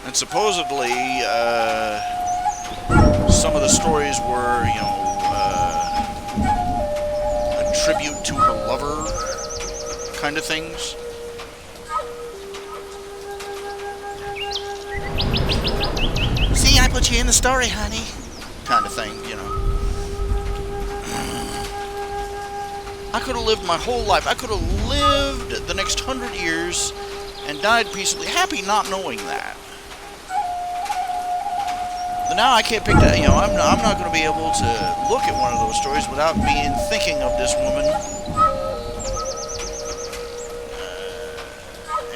And supposedly, some of the stories were, you know, a tribute to her lover kind of things. See, I put you in the story, honey. Kind of thing, you know. I could have lived my whole life. I could have lived the next 100 years and died peacefully, happy not knowing that. But now I can't pick that, you know, I'm not going to be able to look at one of those stories without being thinking of this woman.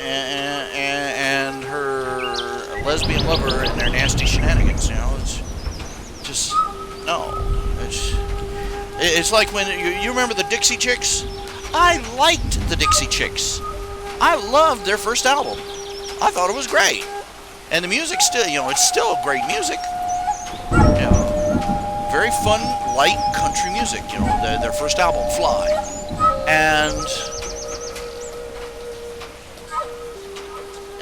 And her lesbian lover and their nasty shenanigans, you know. It's just, no. It's like when, you remember the Dixie Chicks? I liked the Dixie Chicks. I loved their first album. I thought it was great. And the music still, you know, it's still great music. You know, very fun, light country music, you know, their first album, Fly.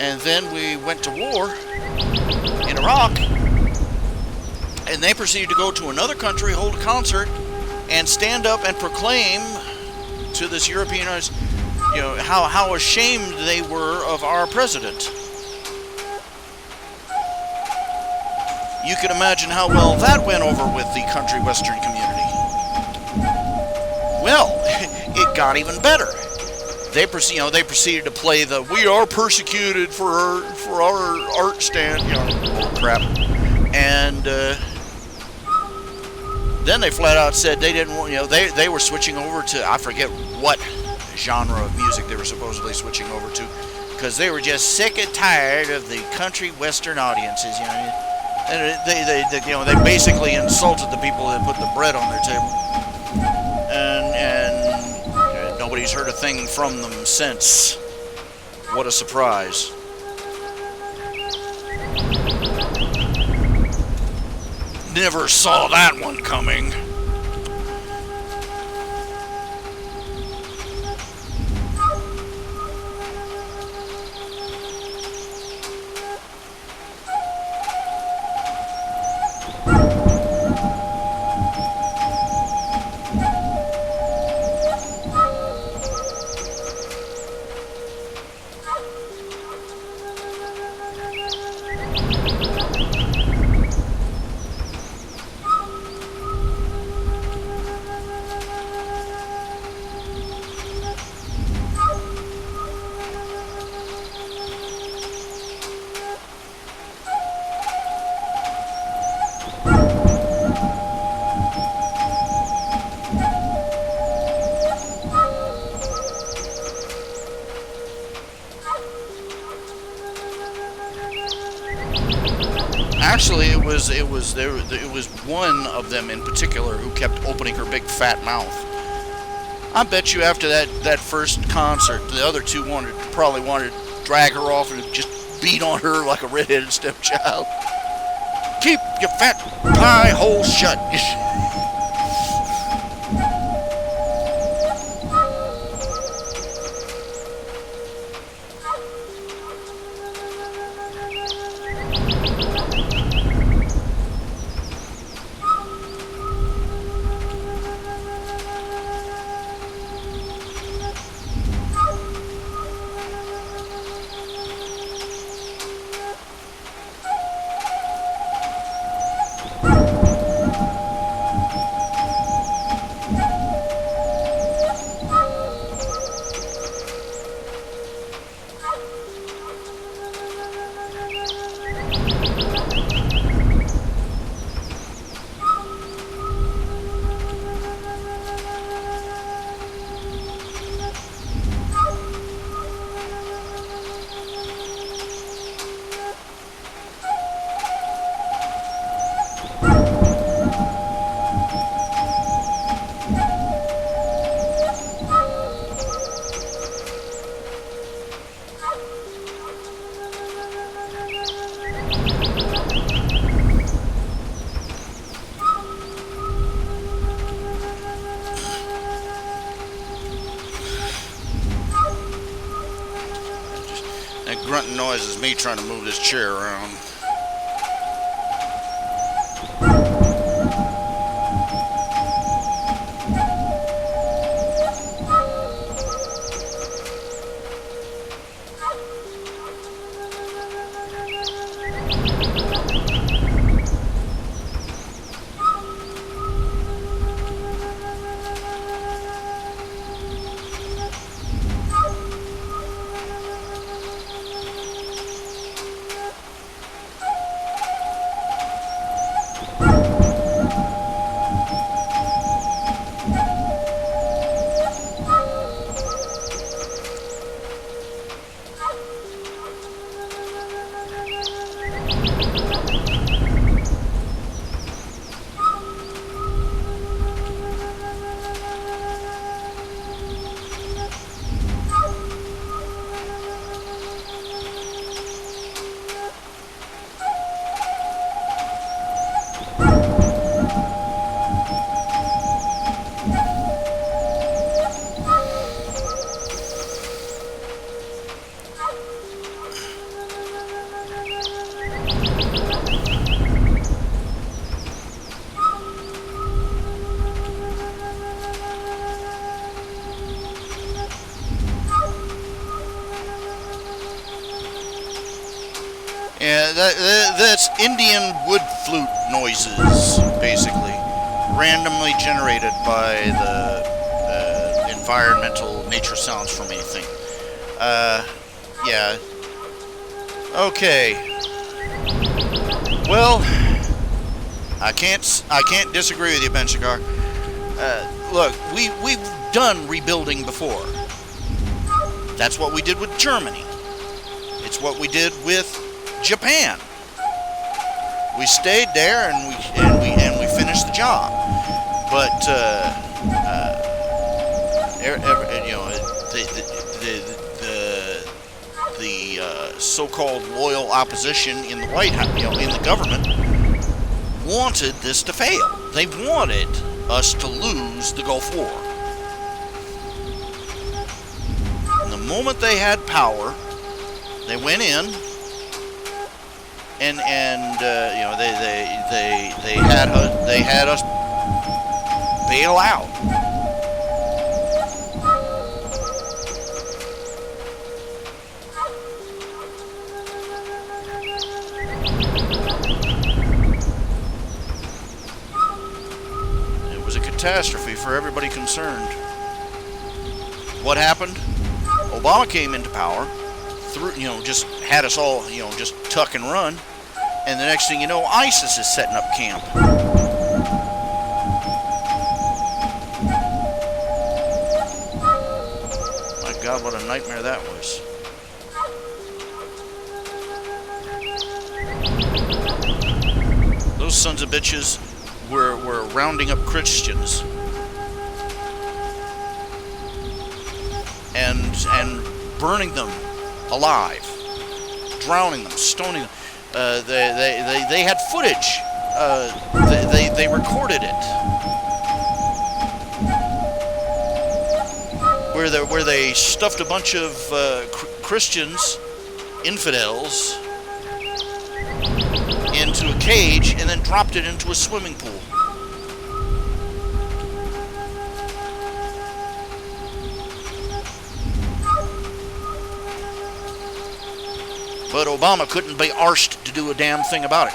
And then we went to war in Iraq, and they proceeded to go to another country, hold a concert, and stand up and proclaim to this European, you know, how ashamed they were of our president. You can imagine how well that went over with the country western community. Well, it got even better. They proceeded to play the "We are persecuted for our art stand," bull crap, and then they flat out said they didn't want, they were switching over to, I forget what genre of music they were supposedly switching over to, because they were just sick and tired of the country western audiences. And they basically insulted the people that put the bread on their table, and nobody's heard a thing from them since. What a surprise. Never saw that one coming. Actually, it was one of them in particular who kept opening her big fat mouth. I bet you after that first concert, the other two probably wanted to drag her off and just beat on her like a redheaded stepchild. Keep your fat pie hole shut. That grunting noise is me trying to move this chair around. That's Indian wood flute noises, basically, randomly generated by the environmental nature sounds from anything. Yeah. Okay. Well, I can't disagree with you, Ben Shigar. Look, we've done rebuilding before. That's what we did with Germany. It's what we did with Japan. We stayed there and we finished the job. But you know, the so-called loyal opposition in the White House, you know, in the government, wanted this to fail. They wanted us to lose the Gulf War. And the moment they had power, they went in and you know, they had us bail out. It was a catastrophe for everybody concerned. What happened? Obama came into power, you know, just had us all, you know, just tuck and run, and the next thing you know, ISIS is setting up camp. My God, what a nightmare that was. Those sons of bitches were rounding up Christians and burning them alive, drowning them, stoning them. They had footage. They recorded it, where they stuffed a bunch of Christians, infidels, into a cage and then dropped it into a swimming pool. But Obama couldn't be arsed to do a damn thing about it.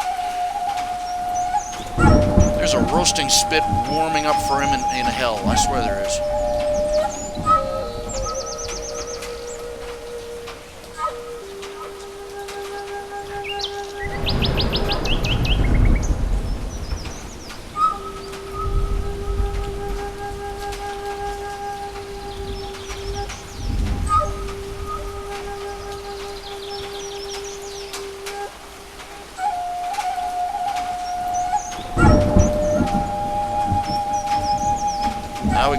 There's a roasting spit warming up for him in hell. I swear there is. Now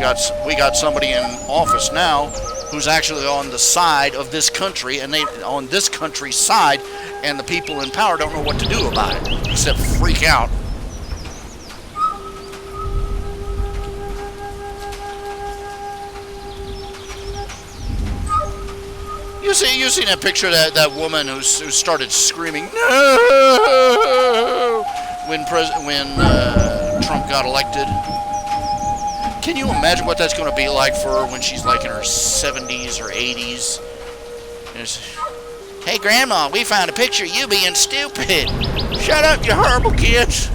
we got somebody in office now who's actually on the side of this country, and they on this country's side, and the people in power don't know what to do about it except freak out. You seen that picture of that woman who started screaming no when Trump got elected? Can you imagine what that's going to be like for her when she's like in her 70s or 80s? Hey, Grandma, we found a picture of you being stupid. Shut up, you horrible kids.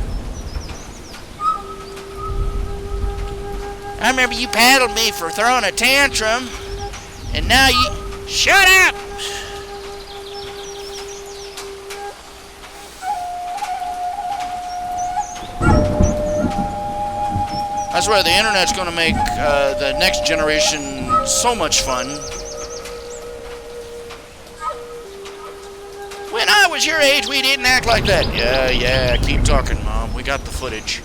I remember you paddled me for throwing a tantrum, and now you... Shut up! I swear the internet's going to make the next generation so much fun. When I was your age, we didn't act like that. Yeah, keep talking, Mom. We got the footage.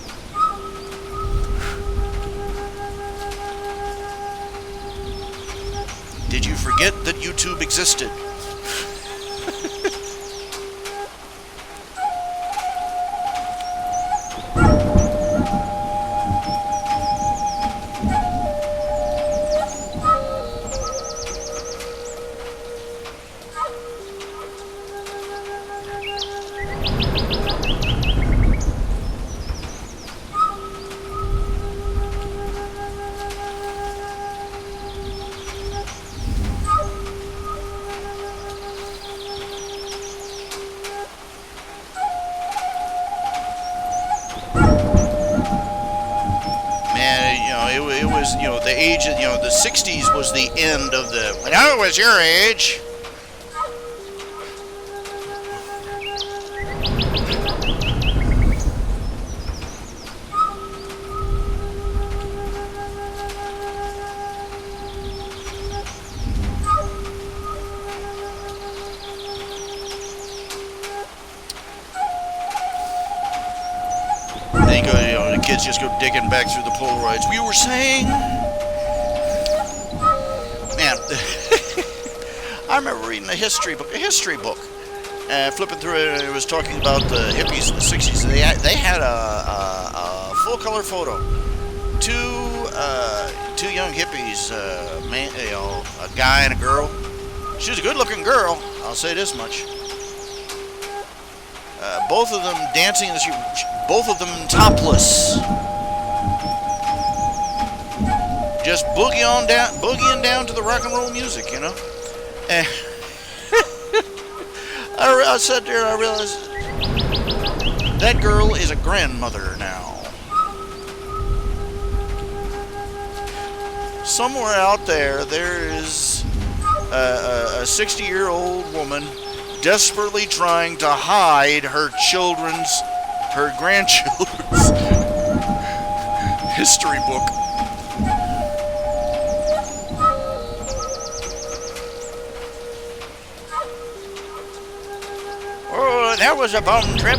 Did you forget that YouTube existed? it was, the age, the 60s was the end of the, when I was your age. The kids just go digging back through the Polaroids. We were saying, man, I remember reading a history book, flipping through it, and it was talking about the hippies in the 60s. They had a full color photo. Two young hippies, a guy and a girl. She was a good looking girl, I'll say this much. Both of them dancing in the street, both of them topless. Just boogieing down to the rock and roll music, And I sat there and I realized that girl is a grandmother now. Somewhere out there is a 60-year-old woman desperately trying to hide her grandchildren's history book. Oh, that was a bum trip.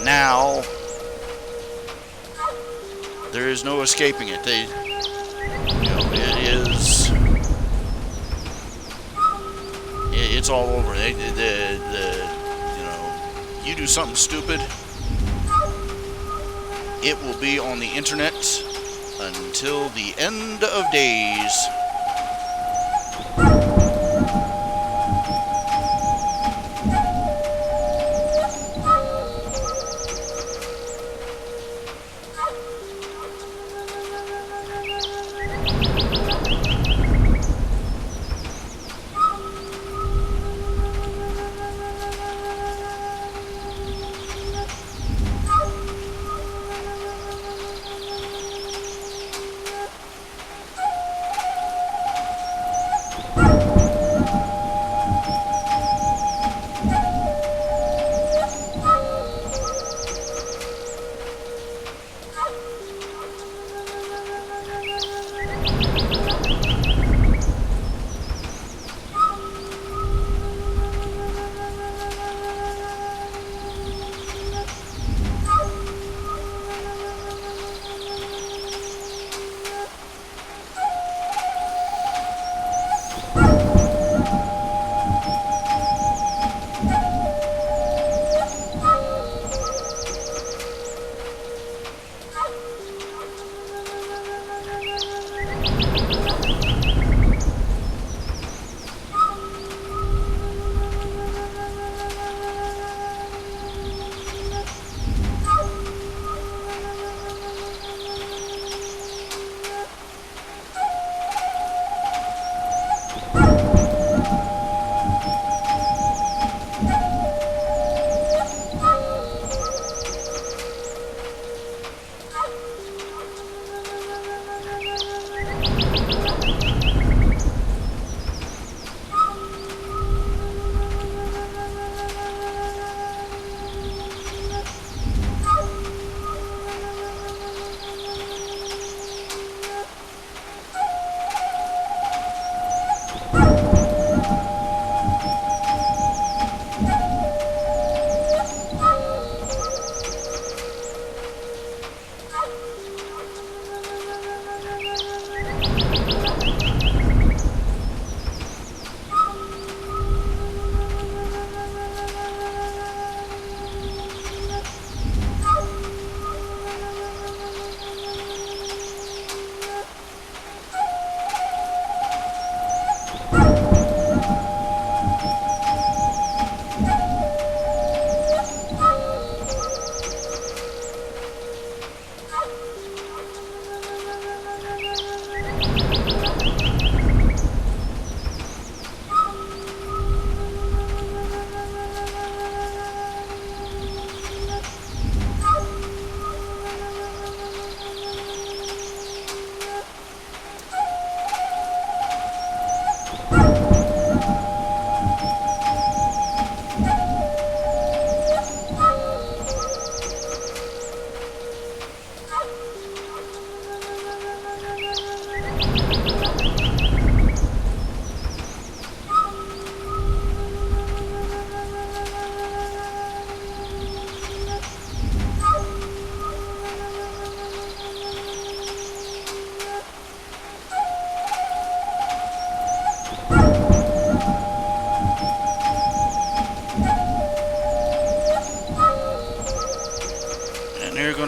Now, there is no escaping it. It's all over. You do something stupid, it will be on the internet until the end of days.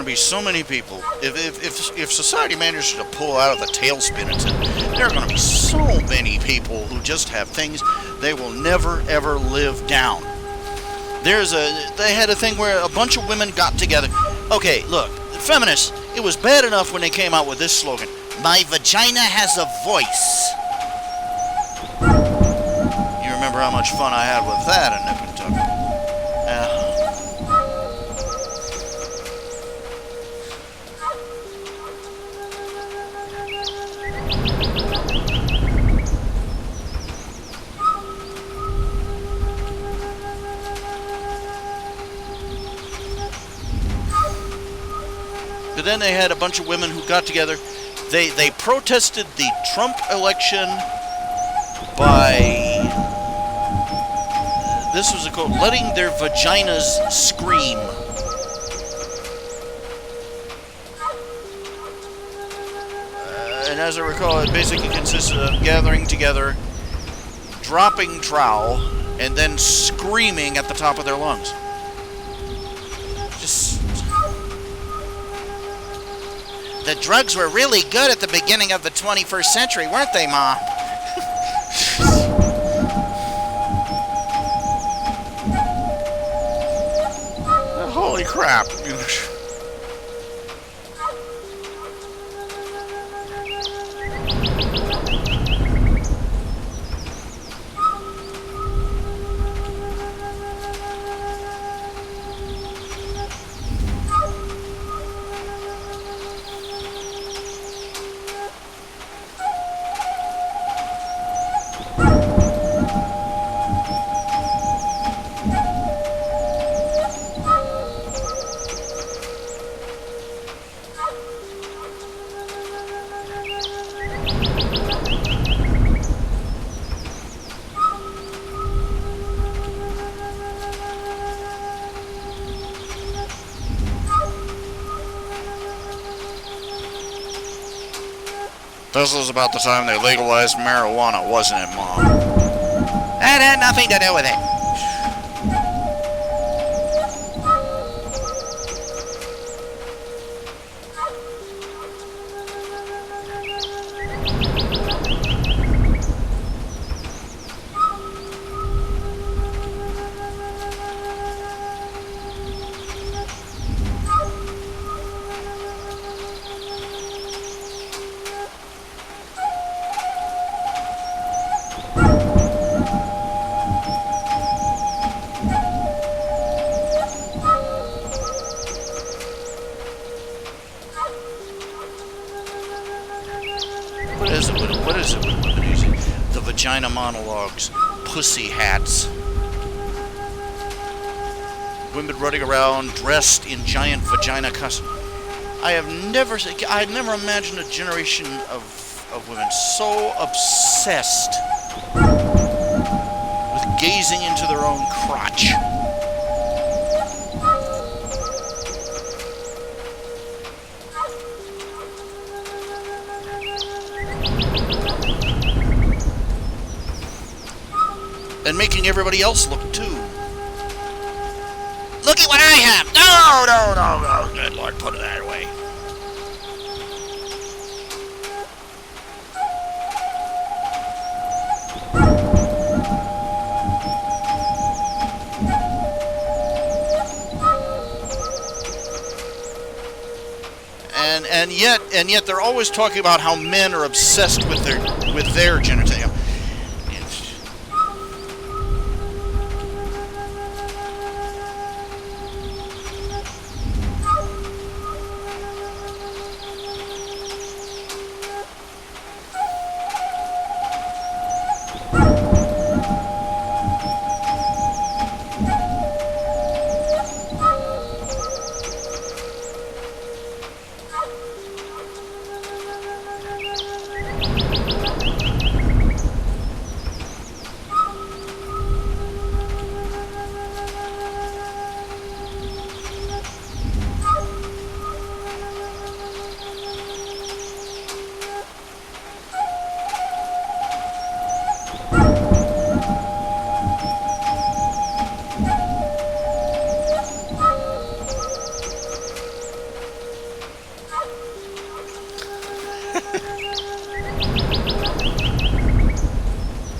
be so many people. If society manages to pull out of the tailspin it's in, there are going to be so many people who just have things they will never ever live down. They had a thing where a bunch of women got together. Okay, look, feminists, it was bad enough when they came out with this slogan, "My vagina has a voice." You remember how much fun I had with that in Nip and Tuck. But then they had a bunch of women who got together. They protested the Trump election by, this was a quote, letting their vaginas scream. And as I recall, it basically consisted of gathering together, dropping trowel, and then screaming at the top of their lungs. The drugs were really good at the beginning of the 21st century, weren't they, Ma? Holy crap. This was about the time they legalized marijuana, wasn't it, Mom? That had nothing to do with it. What is it with women using the vagina monologues, pussy hats, women running around dressed in giant vagina costumes? I had never imagined a generation of women so obsessed with gazing into their own crotch. And making everybody else look too. Look at what I have! No! Good Lord, put that away. And yet they're always talking about how men are obsessed with their genitalia.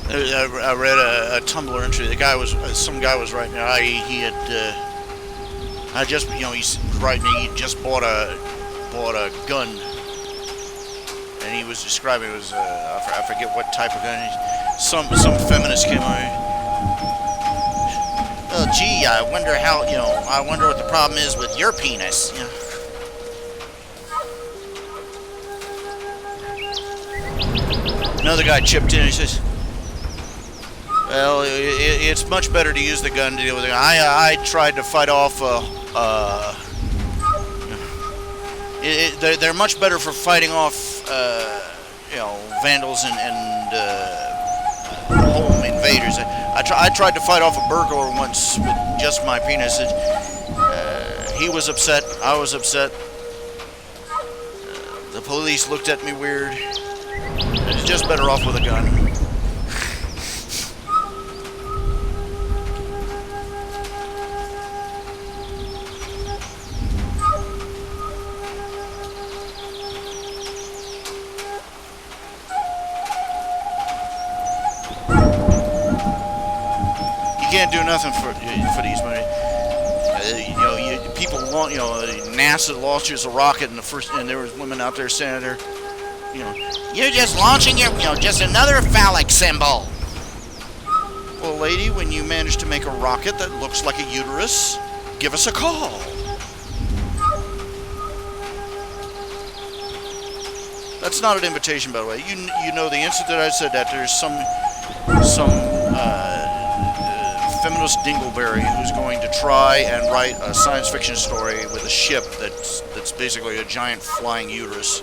I read a Tumblr entry. The guy was some guy was writing. He had I just he's writing. He just bought a gun, and he was describing it was I forget what type of gun. Some feminist came on. Oh, gee, I wonder how I wonder what the problem is with your penis. Another guy chipped in and he says, well, it's much better to use the gun to deal with it. I tried to fight off. They're much better for fighting off, vandals and home invaders. I tried to fight off a burglar once with just my penis. He was upset. I was upset. The police looked at me weird. It's just better off with a gun. You can't do nothing for these money. People want NASA launches a rocket and there was women out there standing there. You're just launching just another phallic symbol. Well, lady, when you manage to make a rocket that looks like a uterus, give us a call. That's not an invitation, by the way. You know the instant that I said that, there's some feminist dingleberry who's going to try and write a science fiction story with a ship that's basically a giant flying uterus.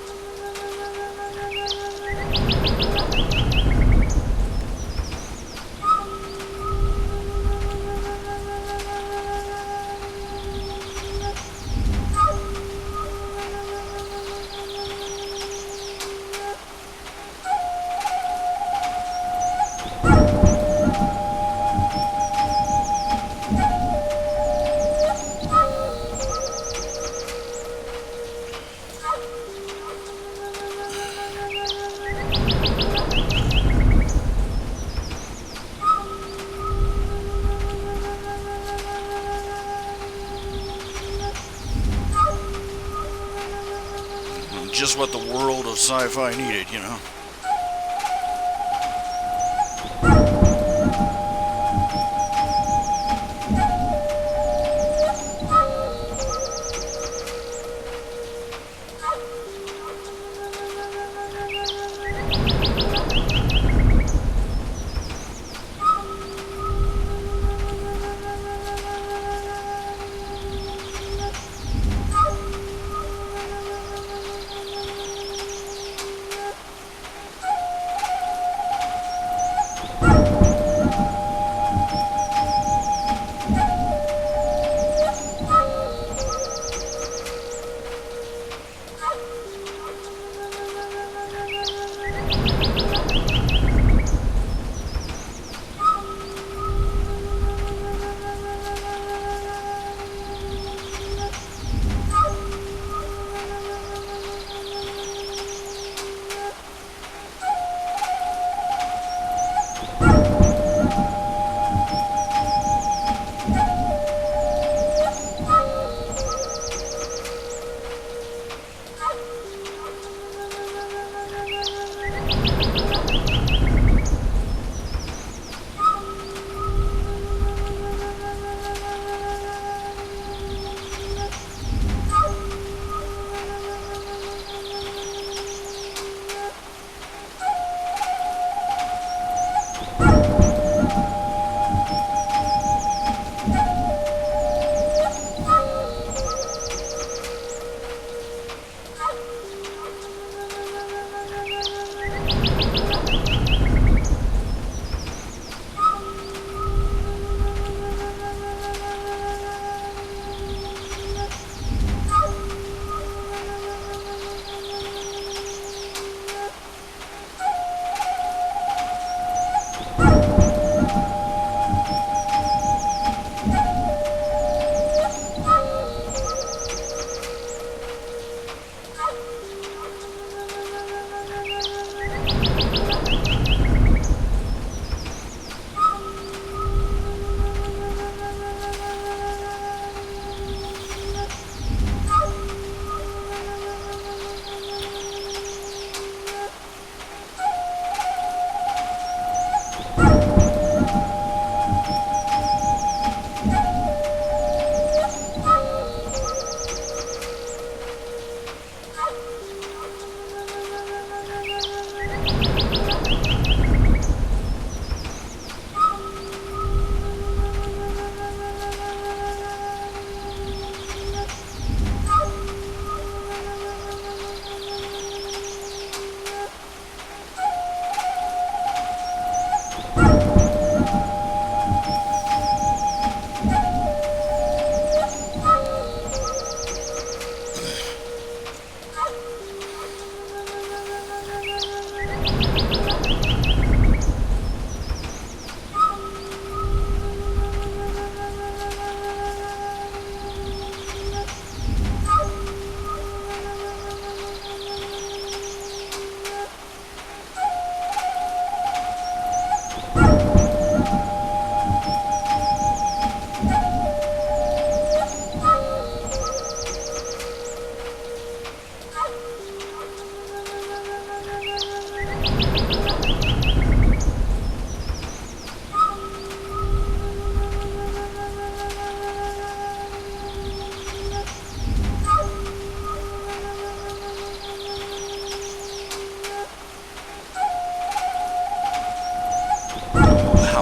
Just what the world of sci-fi needed,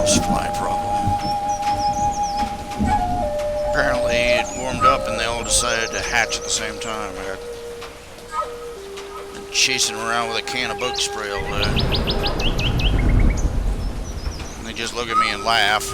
housefly problem. Apparently it warmed up and they all decided to hatch at the same time. I got been chasing around with a can of bug spray all day. And they just look at me and laugh.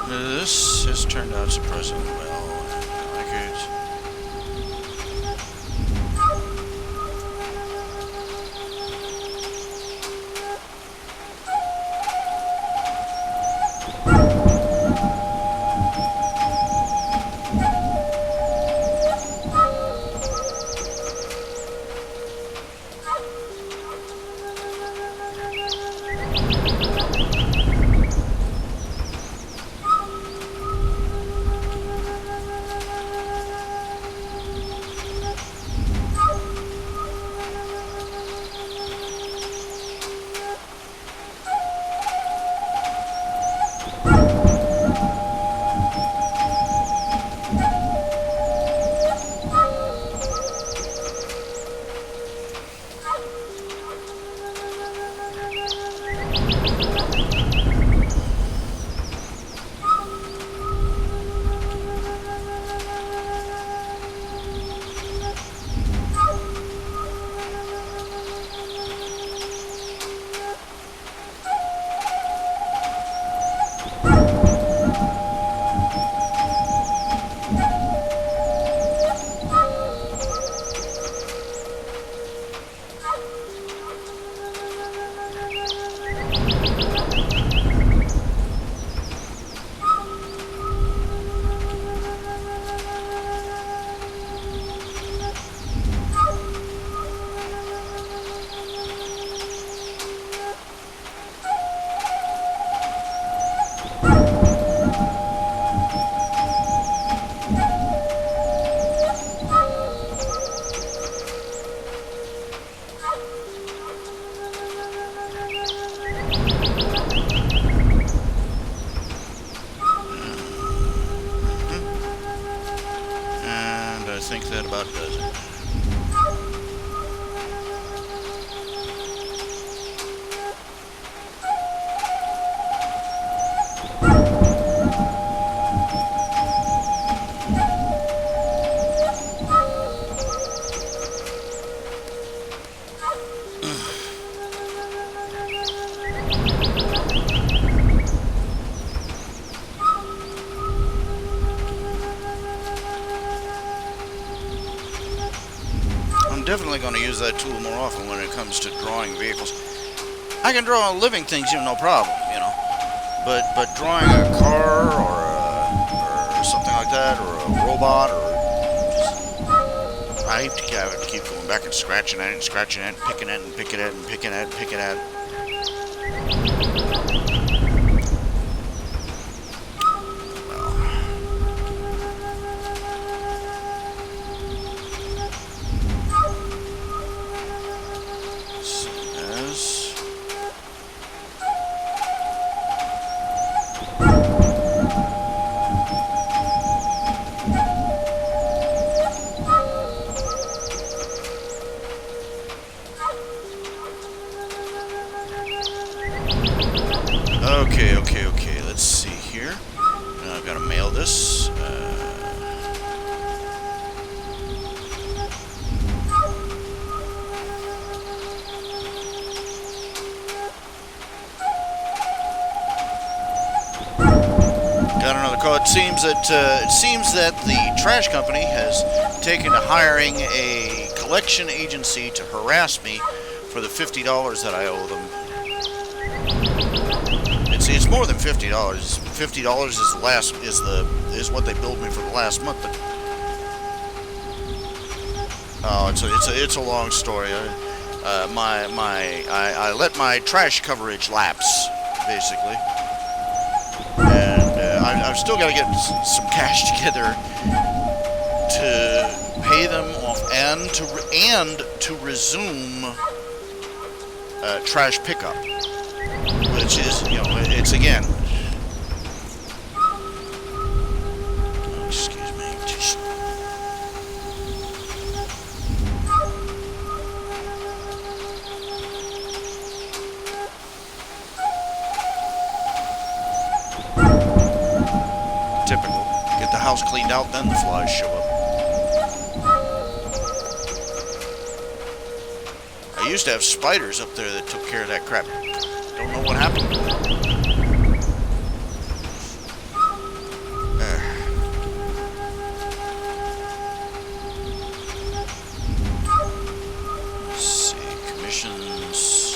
This has turned out surprisingly well. I like it. definitely going to use that tool more often when it comes to drawing vehicles. I can draw living things, no problem, But drawing a car or something like that, or a robot, or I have to keep going back and scratching at it, and scratching at it, and picking at it, and picking at it, and picking at it, and picking at it. Okay, let's see here. Now I've got to mail this. Got another call. It seems that the trash company has taken to hiring a collection agency to harass me for the $50 that I owe them. It's more than $50. $50 is what they billed me for the last month. But it's a long story. I let my trash coverage lapse, basically, and I've still got to get some cash together to pay them off and to resume trash pickup. Which is, it's again. Oh, excuse me. Just... Typical. Get the house cleaned out, then the flies show up. I used to have spiders up there that took care of that crap. Don't know what happened. Let's see, commissions.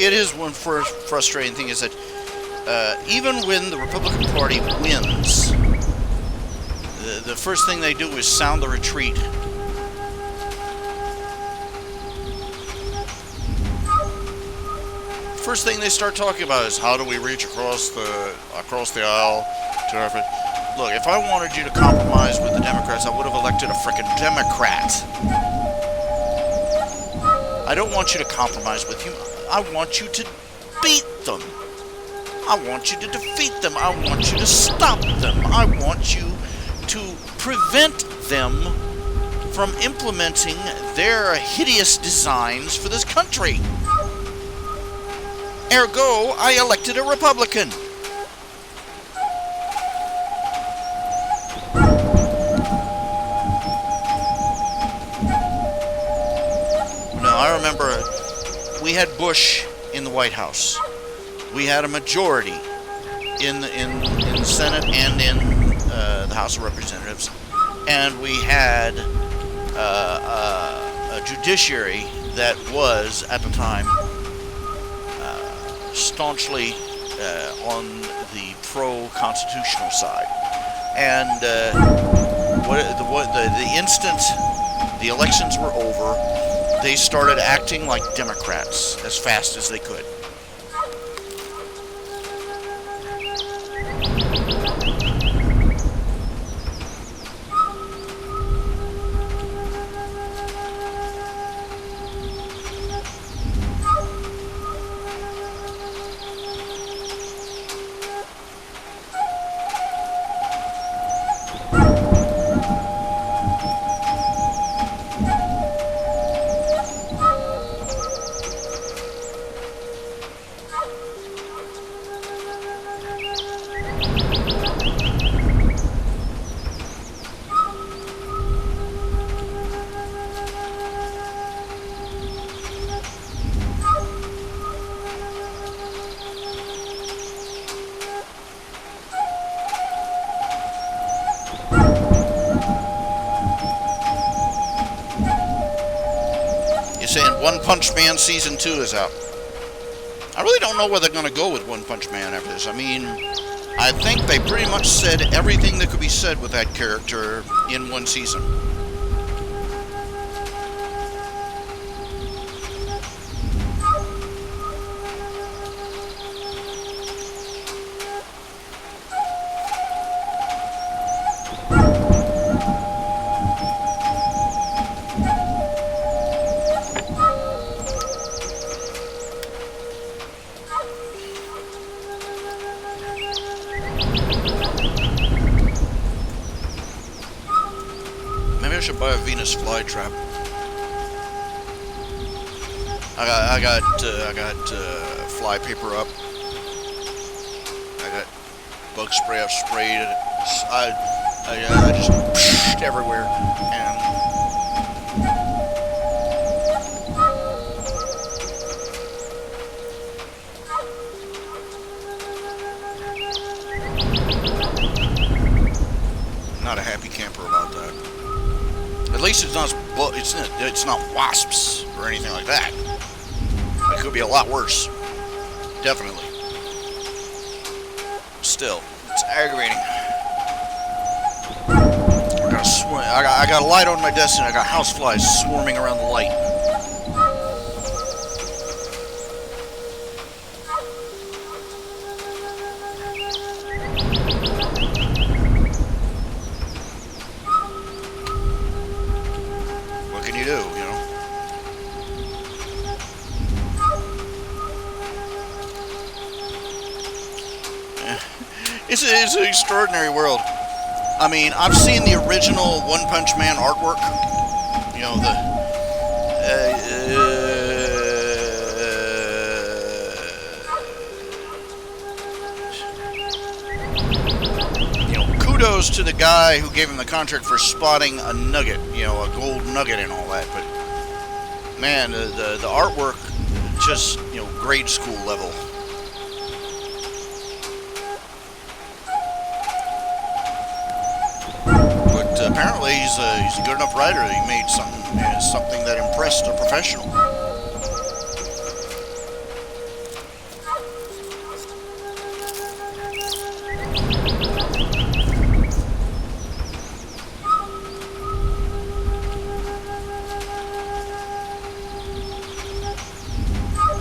It is one frustrating thing is that even when the Republican Party wins, the first thing they do is sound the retreat. First thing they start talking about is how do we reach across the aisle to our... Look, if I wanted you to compromise with the Democrats, I would have elected a frickin' Democrat. I don't want you to compromise with you. I want you to beat them. I want you to defeat them. I want you to stop them. I want you to prevent them from implementing their hideous designs for this country. Ergo, I elected a Republican. Now, I remember we had Bush in the White House. We had a majority in the Senate and in the House of Representatives, and we had a judiciary that was at the time staunchly on the pro-constitutional side. And the instant the elections were over, they started acting like Democrats as fast as they could. Saying One Punch Man Season 2 is out. I really don't know where they're going to go with One Punch Man after this. I mean, I think they pretty much said everything that could be said with that character in one season. I should buy a Venus flytrap. I got fly paper up. I got bug spray. I've sprayed it. I just psh everywhere, and not a happy camper about that. At least it's not wasps or anything like that. It could be a lot worse. Definitely. Still, it's aggravating. I got a light on my desk and I got houseflies swarming around the light. It's an extraordinary world. I mean, I've seen the original One Punch Man artwork. You know, kudos to the guy who gave him the contract for spotting a nugget, a gold nugget and all that. But man, the artwork, just grade school level. Apparently, he's a good enough writer that he made something that impressed a professional.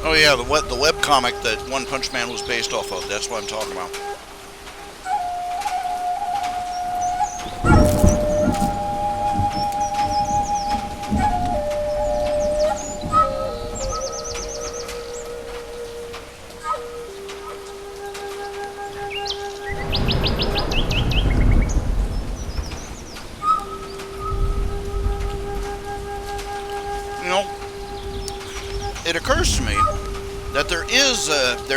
Oh yeah, the webcomic that One Punch Man was based off of. That's what I'm talking about. It occurs to me that there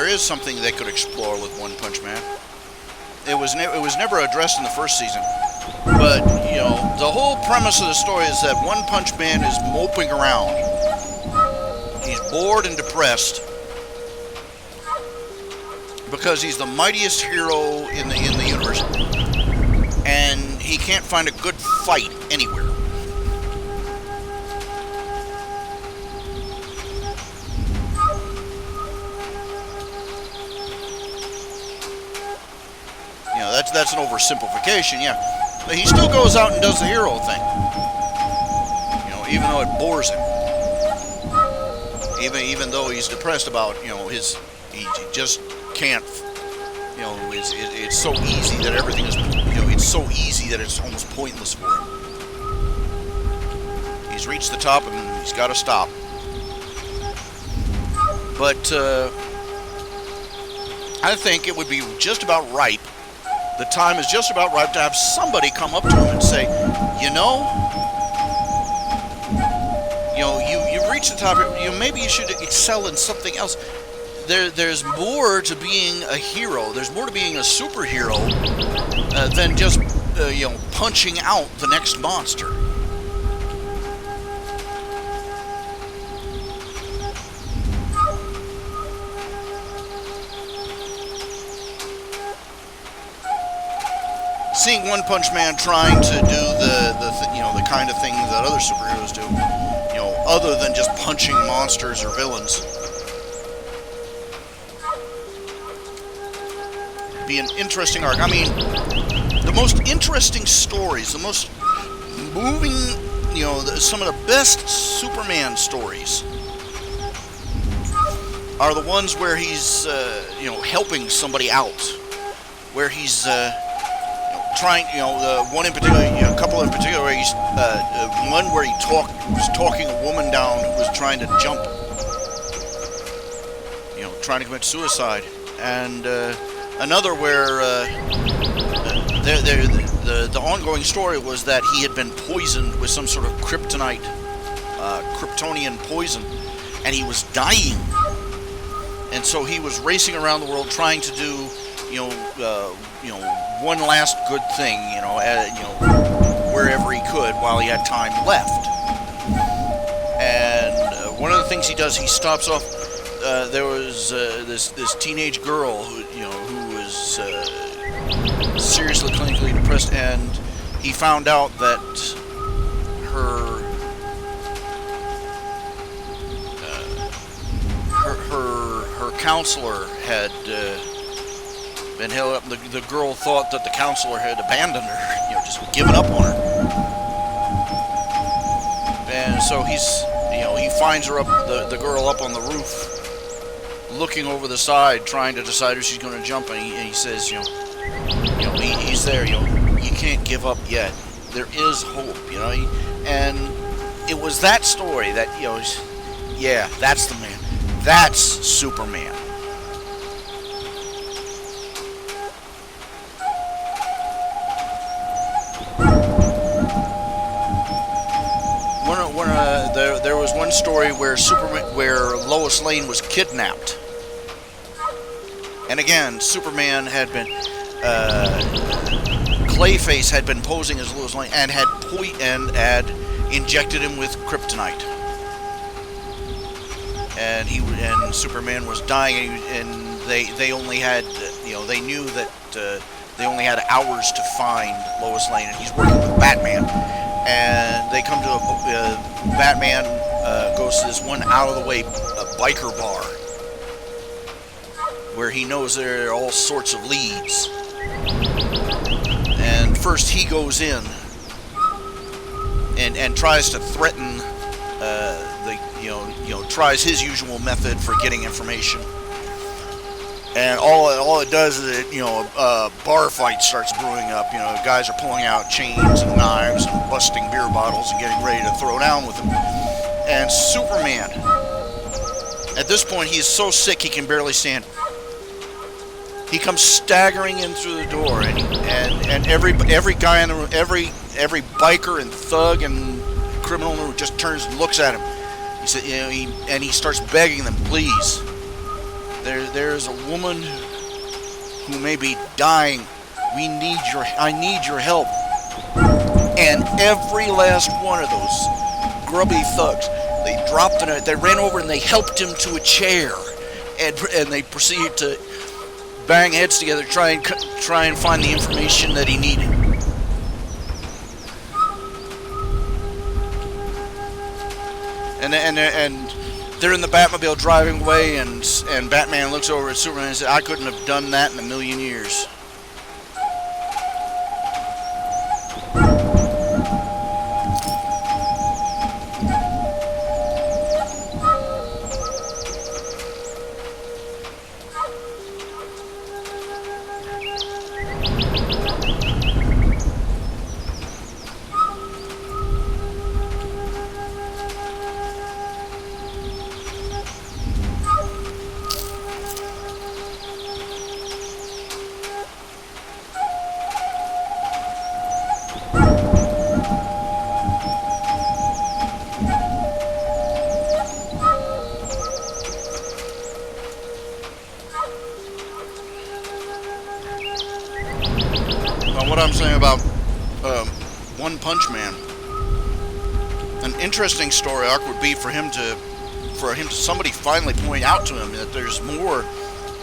is something they could explore with One Punch Man. It was never addressed in the first season, but the whole premise of the story is that One Punch Man is moping around. He's bored and depressed because he's the mightiest hero in the universe, and he can't find a good fight anywhere. that's an oversimplification, yeah. But he still goes out and does the hero thing. Even though it bores him. Even though he's depressed about, he just can't, it's so easy that everything is, it's so easy that it's almost pointless for him. He's reached the top and he's got to stop. But I think it would be just about ripe. The time is just about ripe to have somebody come up to him and say, you've reached the top. Maybe you should excel in something else. There's more to being a hero. There's more to being a superhero than just punching out the next monster. Seeing One Punch Man trying to do the kind of thing that other superheroes do, other than just punching monsters or villains, be an interesting arc. I mean, the most interesting stories, the most moving, some of the best Superman stories are the ones where he's, helping somebody out, where he's trying, the one in particular, a couple in particular, where he's, one where he was talking a woman down who was trying to jump, trying to commit suicide, and another where the ongoing story was that he had been poisoned with some sort of kryptonite, Kryptonian poison, and he was dying, and so he was racing around the world trying to do, one last good thing, wherever he could while he had time left. And one of the things he does, he stops off. There was this teenage girl who was seriously clinically depressed, and he found out that her counselor had been held up. The girl thought that the counselor had abandoned her, just given up on her. And so he finds her the girl up on the roof, looking over the side, trying to decide if she's going to jump. And he says, he's there. You can't give up yet. There is hope. And it was that story that yeah, that's the man. That's Superman. There was one story where Lois Lane was kidnapped, and again, Superman had been Clayface had been posing as Lois Lane and had injected him with kryptonite, and Superman was dying, and they only had they knew that they only had hours to find Lois Lane, and he's working with Batman. And they come to Batman goes to this one out-of-the-way biker bar where he knows there are all sorts of leads. And first he goes in and tries to threaten tries his usual method for getting information. And all it does is a bar fight starts brewing up. Guys are pulling out chains and knives and busting beer bottles and getting ready to throw down with them. And Superman, at this point, he is so sick he can barely stand. He comes staggering in through the door, and every guy in the room, every biker and thug and criminal in the room just turns and looks at him. He said, he starts begging them, please. There's a woman who may be dying. I need your help. And every last one of those grubby thugs, they ran over and they helped him to a chair, and they proceeded to bang heads together, try and find the information that he needed. And they're in the Batmobile driving away, and Batman looks over at Superman and says, I couldn't have done that in a million years. One Punch Man. An interesting story arc would be for him to somebody finally point out to him that there's more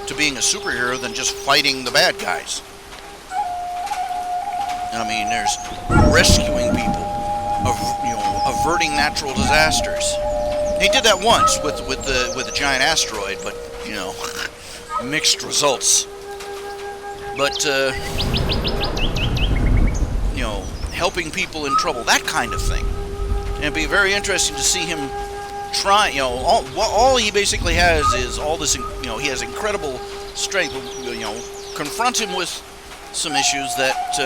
to being a superhero than just fighting the bad guys. I mean, there's rescuing people, averting natural disasters. He did that once with a giant asteroid, but mixed results. But helping people in trouble, that kind of thing. And it'd be very interesting to see him try. All he basically has is all this. He has incredible strength. Confront him with some issues that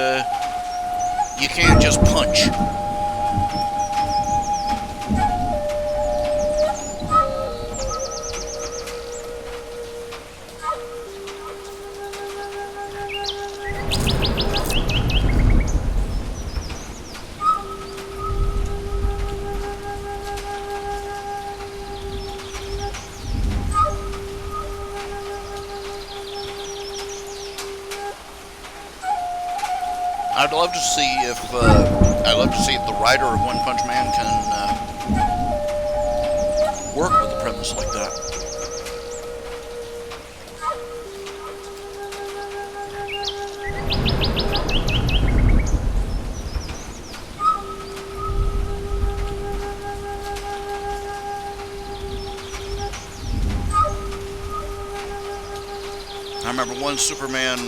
you can't just punch. I'd love to see if the writer of One Punch Man can work with a premise like that. I remember one Superman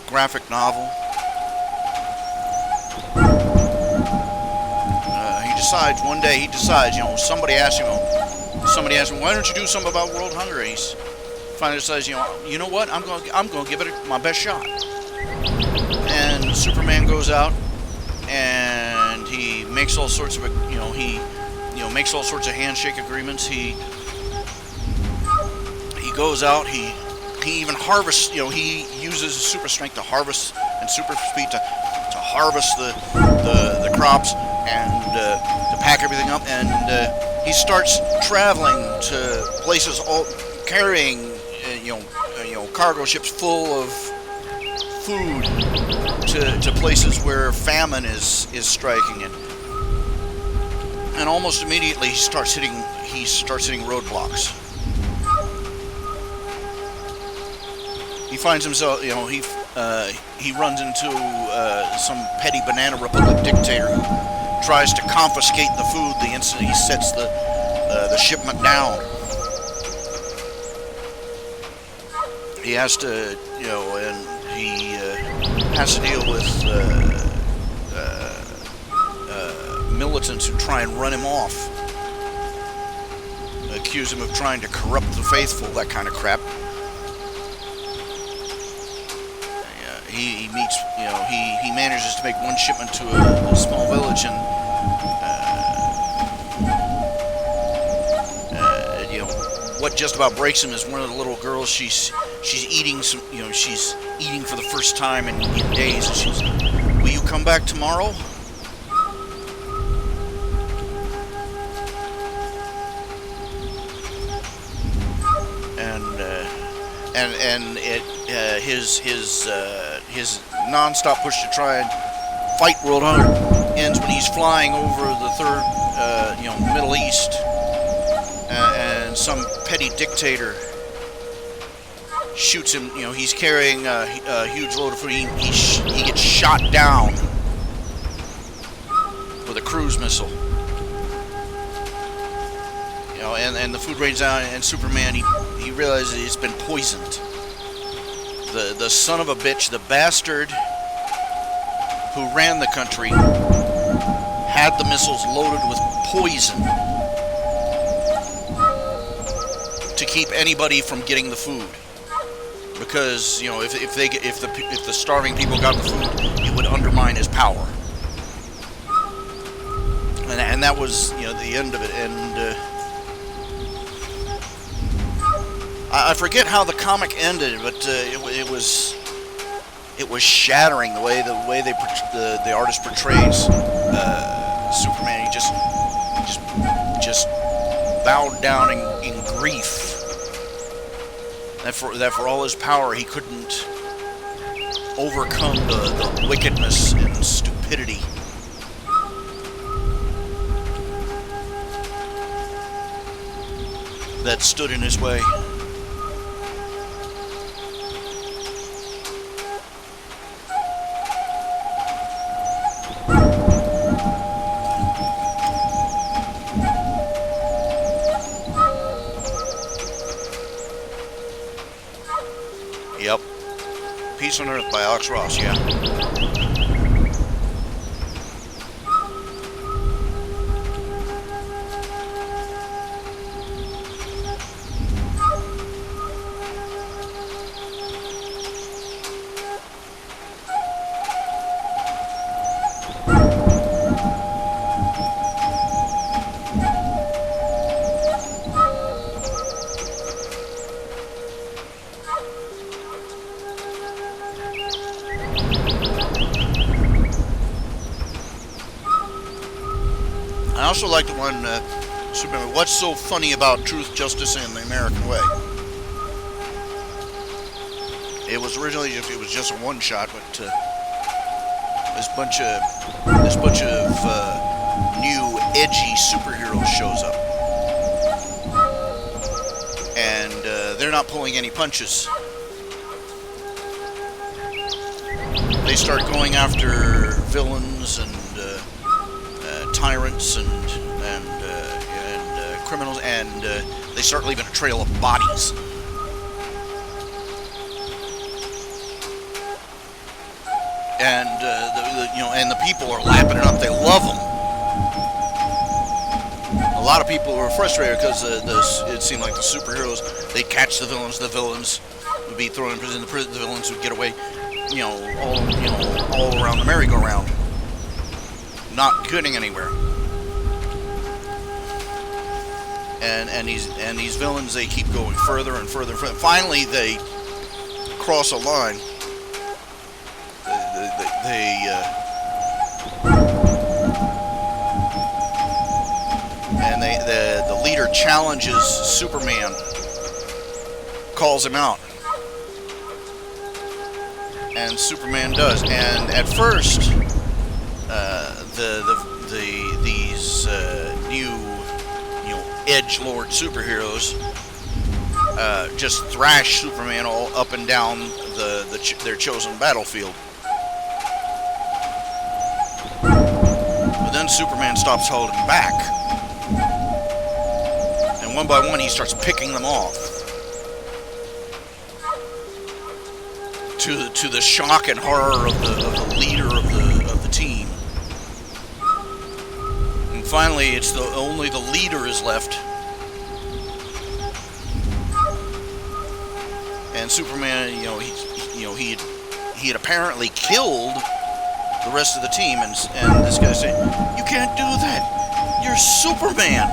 graphic novel. One day he decides, somebody asked him, why don't you do something about world hunger? And he finally decides, you know what, I'm going to give it my best shot. And Superman goes out and he makes all sorts of, makes all sorts of handshake agreements. He goes out, he even harvests, he uses his super strength to harvest and super speed to harvest the crops and to pack everything up, and he starts traveling to places, carrying cargo ships full of food to places where famine is striking, and almost immediately he starts hitting roadblocks. He finds himself, he runs into some petty Banana Republic dictator who tries to confiscate the food the instant he sets the shipment down. He has to, and he has to deal with militants who try and run him off, accuse him of trying to corrupt the faithful, that kind of crap. He meets, he manages to make one shipment to a small village, and what just about breaks him is one of the little girls. She's eating some, she's eating for the first time in days, and she's, will you come back tomorrow? And his non-stop push to try and fight world hunger ends when he's flying over the third, Middle East, and some petty dictator shoots him. He's carrying a huge load of food. He gets shot down with a cruise missile. And the food rains out, and Superman, he realizes it's been poisoned. The son of a bitch, the bastard who ran the country, had the missiles loaded with poison to keep anybody from getting the food. Because if the starving people got the food, it would undermine his power. And that was the end of it. And I forget how the comic ended, but it was shattering the way the artist portrays Superman. He just bowed down in grief. That for all his power, he couldn't overcome the wickedness and stupidity that stood in his way. Yep. Peace on Earth by Alex Ross, yeah. I also like the one, Superman, what's so funny about truth, justice, and the American way? It was originally just a one shot, but this bunch of new edgy superheroes shows up, and they're not pulling any punches. They start going after villains and tyrants and criminals, and they start leaving a trail of bodies. And and the people are lapping it up. They love them. A lot of people were frustrated because it seemed like the superheroes, they catch the villains. The villains would be thrown in prison. The villains would get away. All around the merry-go-round, not getting anywhere. And these villains, they keep going further and further and further. Finally, they cross a line. The leader challenges Superman, calls him out, and Superman does. And at first, these new edgelord superheroes just thrash Superman all up and down their chosen battlefield. But then Superman stops holding back, and one by one he starts picking them off, to the shock and horror of the leader of the team. And finally, it's only the leader is left. And Superman, he had apparently killed the rest of the team, and this guy saying, "You can't do that. You're Superman."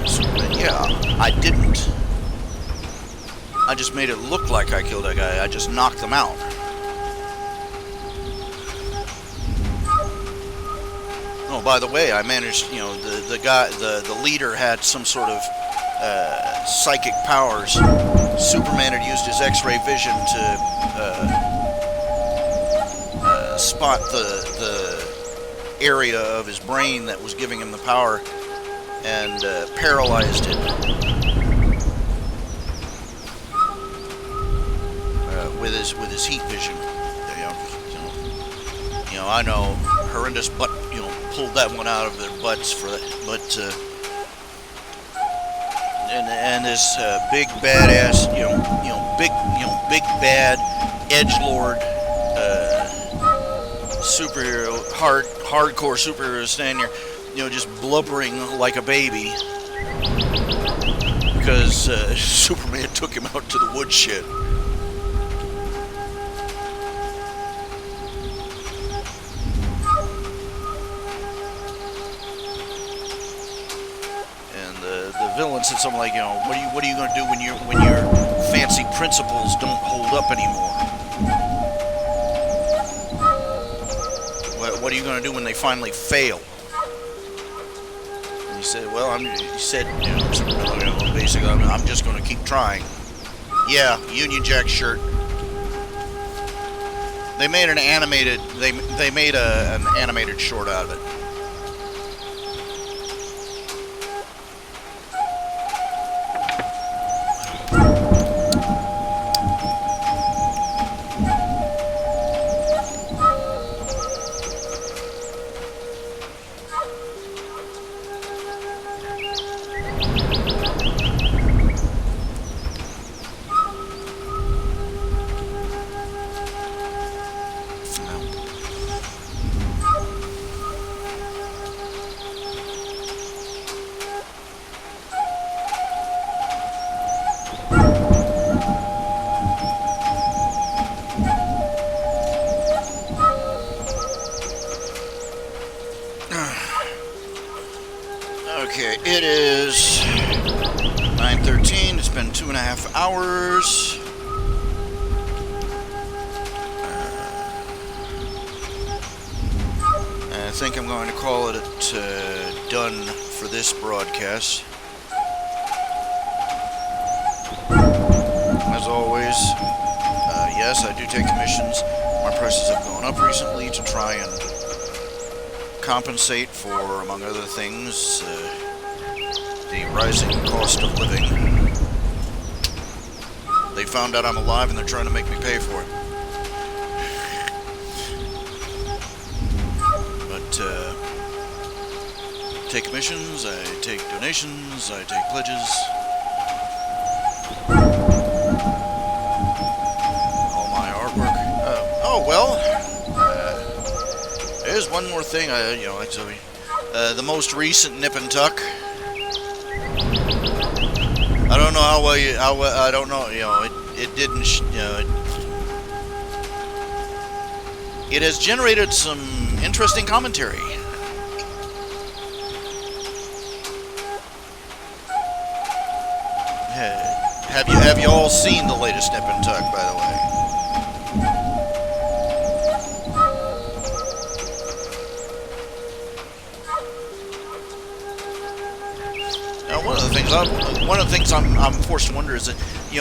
Superman, yeah, I didn't. I just made it look like I killed that guy. I just knocked them out. Oh, by the way, I managed, the leader had some sort of psychic powers. Superman had used his X-ray vision to spot the area of his brain that was giving him the power, and paralyzed it with his heat vision. I know, horrendous butt, pulled that one out of their butts for that, but and this big badass, big bad edgelord superhero, hardcore superhero standing here, just blubbering like a baby because Superman took him out to the woodshed. The villain said something like, what are you going to do when your fancy principles don't hold up anymore? What are you going to do when they finally fail? And he said, basically, I'm just going to keep trying. Yeah, Union Jack shirt. They made an animated. They made an animated short out of it. Okay, it is 9:13. It's been 2.5 hours. I think I'm going to call it done for this broadcast. As always, yes, I do take commissions. My prices have gone up recently to try and compensate for, among other things, the rising cost of living. They found out I'm alive and they're trying to make me pay for it. But take commissions, I take donations, I take pledges. All my artwork. Oh well. There's one more thing. Actually, the most recent nip and tuck. I don't know how well I don't know. It didn't. It has generated some interesting commentary. Have you all seen the latest nip and tuck, by the way? One of the things I'm forced to wonder is that,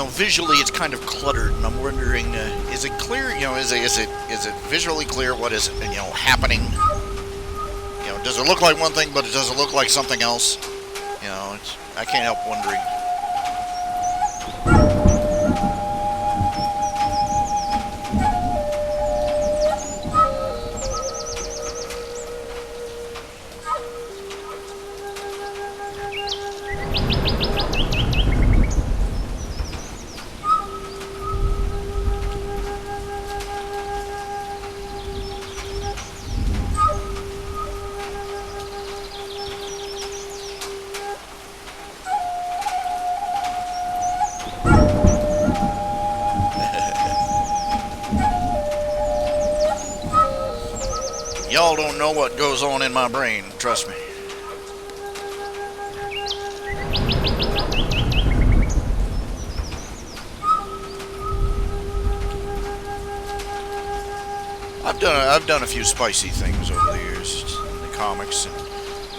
visually it's kind of cluttered, and I'm wondering, is it clear? Is it visually clear what is happening? Does it look like one thing, but it doesn't look like something else? I can't help wondering. Y'all don't know what goes on in my brain, trust me. I've done a few spicy things over the years in the comics and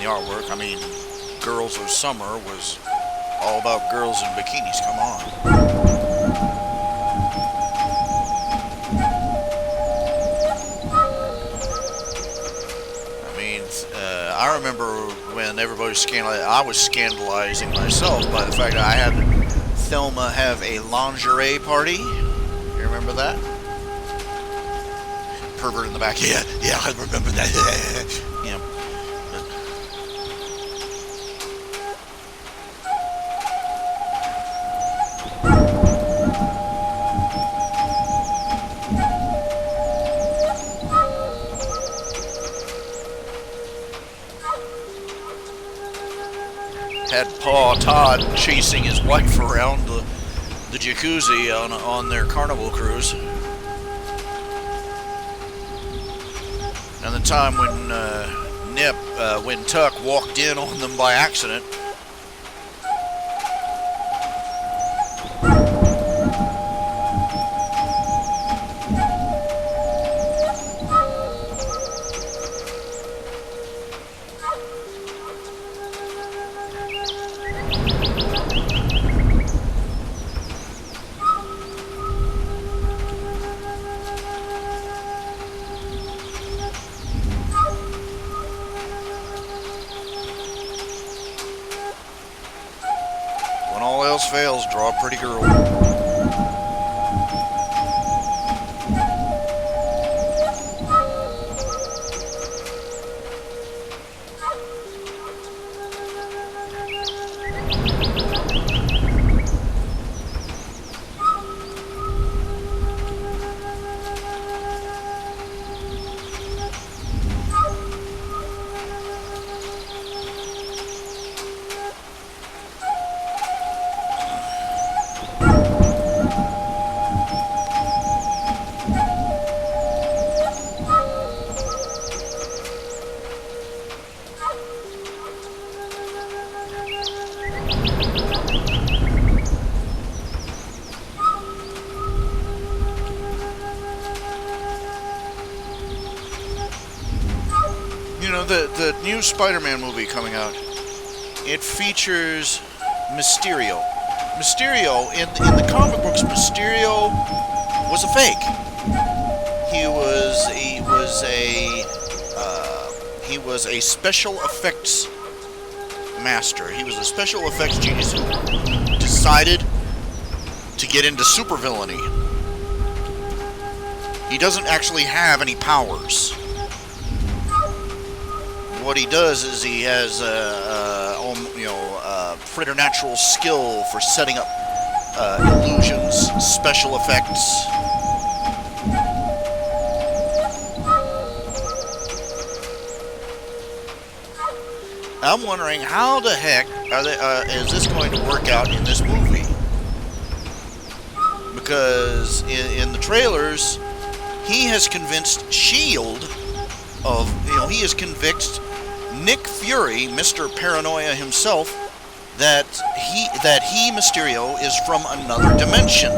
the artwork. I mean, Girls of Summer was all about girls in bikinis. Come on. I remember when everybody was scandalized. I was scandalizing myself by the fact that I had Thelma have a lingerie party. You remember that? Pervert in the back. Yeah, I remember that. Yeah. Had Paul Todd chasing his wife around the jacuzzi on their Carnival cruise. And the time when Tuck walked in on them by accident. else fails, draw a pretty girl. You know, the new Spider-Man movie coming out, it features Mysterio. Mysterio, in the comic books, Mysterio was a fake. He was a special effects master. He was a special effects genius who decided to get into supervillainy. He doesn't actually have any powers. What he does is he has preternatural skill for setting up illusions, special effects. I'm wondering how the heck is this going to work out in this movie? Because in the trailers, he has convinced S.H.I.E.L.D. he has convinced Nick Fury, Mr. Paranoia himself, that he, Mysterio, is from another dimension.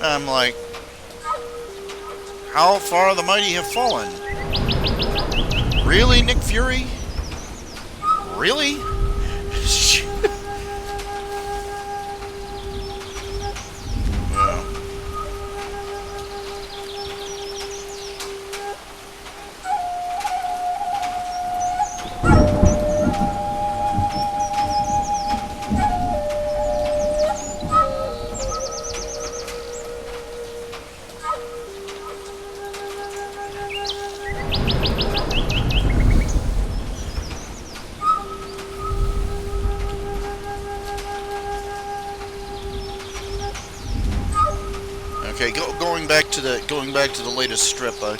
I'm like, how far the mighty have fallen? Really, Nick Fury? Really? Okay, going back to the latest strip. I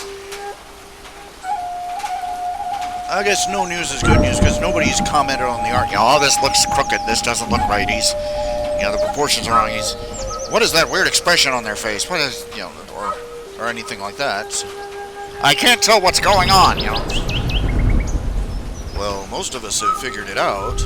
guess no news is good news because nobody's commented on the art. Oh, this looks crooked. This doesn't look right. The proportions are wrong. What is that weird expression on their face? What is, or anything like that? So, I can't tell what's going on. Well, most of us have figured it out.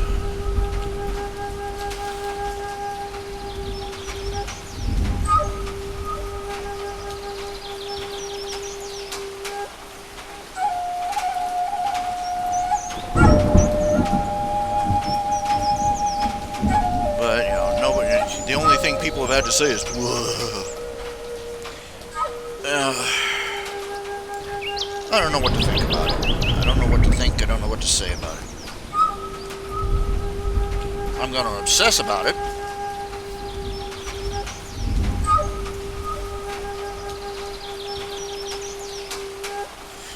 The only thing people have had to say is, whoa. I don't know what to think about it. I don't know what to think. I don't know what to say about it. I'm going to obsess about it.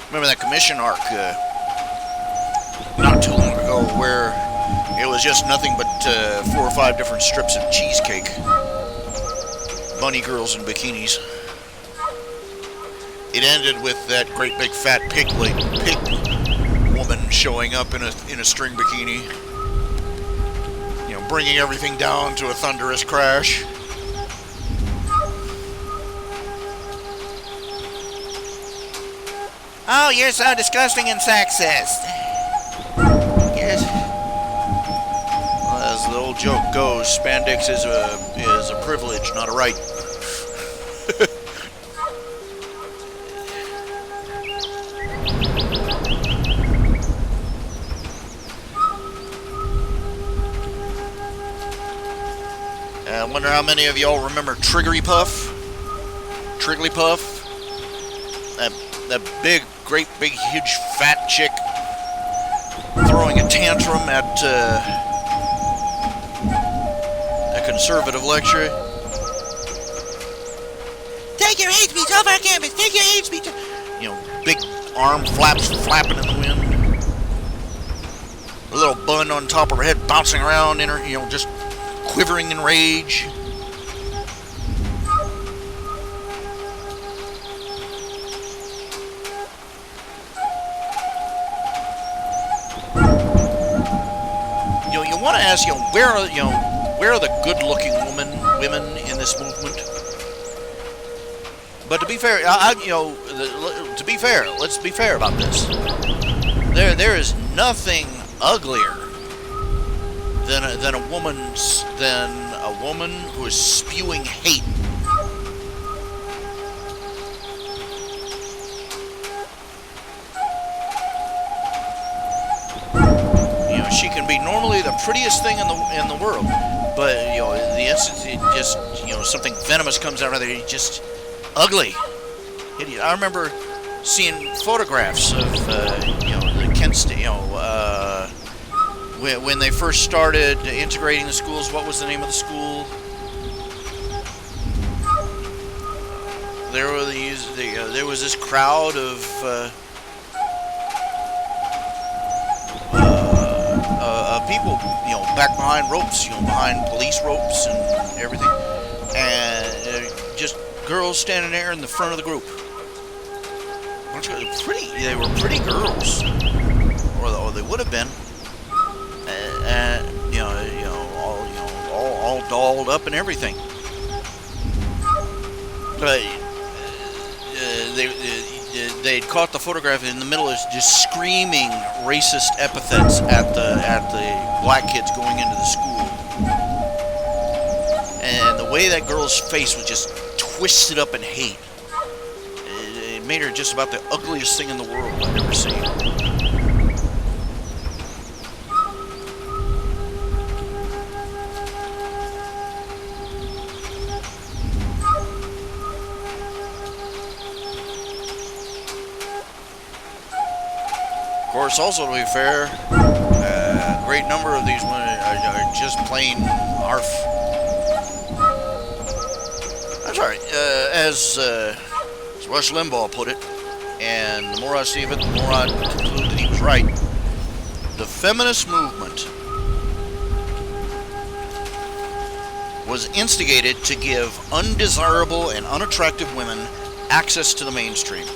Remember that commission arc not too long ago where it was just nothing but 4 or 5 different strips of cheesecake. Bunny girls in bikinis. It ended with that great big fat pig woman showing up in a string bikini. Bringing everything down to a thunderous crash. Oh, you're so disgusting and sexist. Yes. As the old joke goes, spandex is a privilege, not a right. I wonder how many of y'all remember Triggerypuff? That big, great, big, huge, fat chick a tantrum at a conservative lecture. Take your hate speech off our campus. Take your hate speech. You know, big arm flaps flapping in the wind. A little bun on top of her head bouncing around in her, you know, just quivering in rage. You know, you want to ask, you know, where are the good-looking women in this movement? But to be fair, to be fair, let's be fair about this. There is nothing uglier than a woman who is spewing hate. You know, she can be normally the prettiest thing in the world, but you know, the instant it just, you know, something venomous comes out of there, you just ugly. I remember seeing photographs of you know, the Kent State, you know, when they first started integrating the schools. What was the name of the school? There were there was this crowd of people, you know, back behind ropes, you know, behind police ropes and everything, and just girls standing there in the front of the group. They were pretty girls, or they would have been, and all dolled up and everything. But they'd caught the photograph in the middle of just screaming racist epithets at the black kids going into the school, and the way that girl's face was just twisted up in hate. It made her just about the ugliest thing in the world I've ever seen. Of course, also to be fair, a great number of these women are just plain ARF. That's alright. As Rush Limbaugh put it, and the more I see of it, the more I conclude that he was right. The feminist movement was instigated to give undesirable and unattractive women access to the mainstream.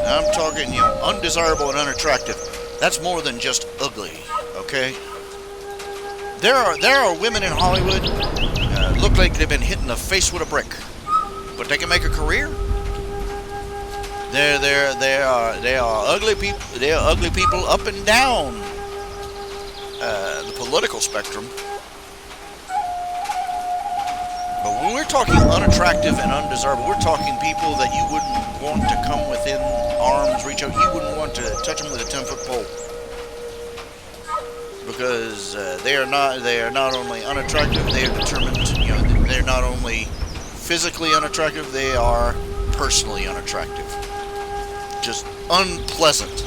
I'm talking, you know, undesirable and unattractive. That's more than just ugly, okay? There are women in Hollywood look like they've been hit in the face with a brick, but they can make a career. They are ugly people. They are ugly people up and down the political spectrum. But when we're talking unattractive and undesirable, we're talking people that you wouldn't want to come within arm's reach of. You wouldn't want to touch them with a 10-foot pole, because they are not only unattractive, they are determined. You know, they're not only physically unattractive, they are personally unattractive. Just unpleasant.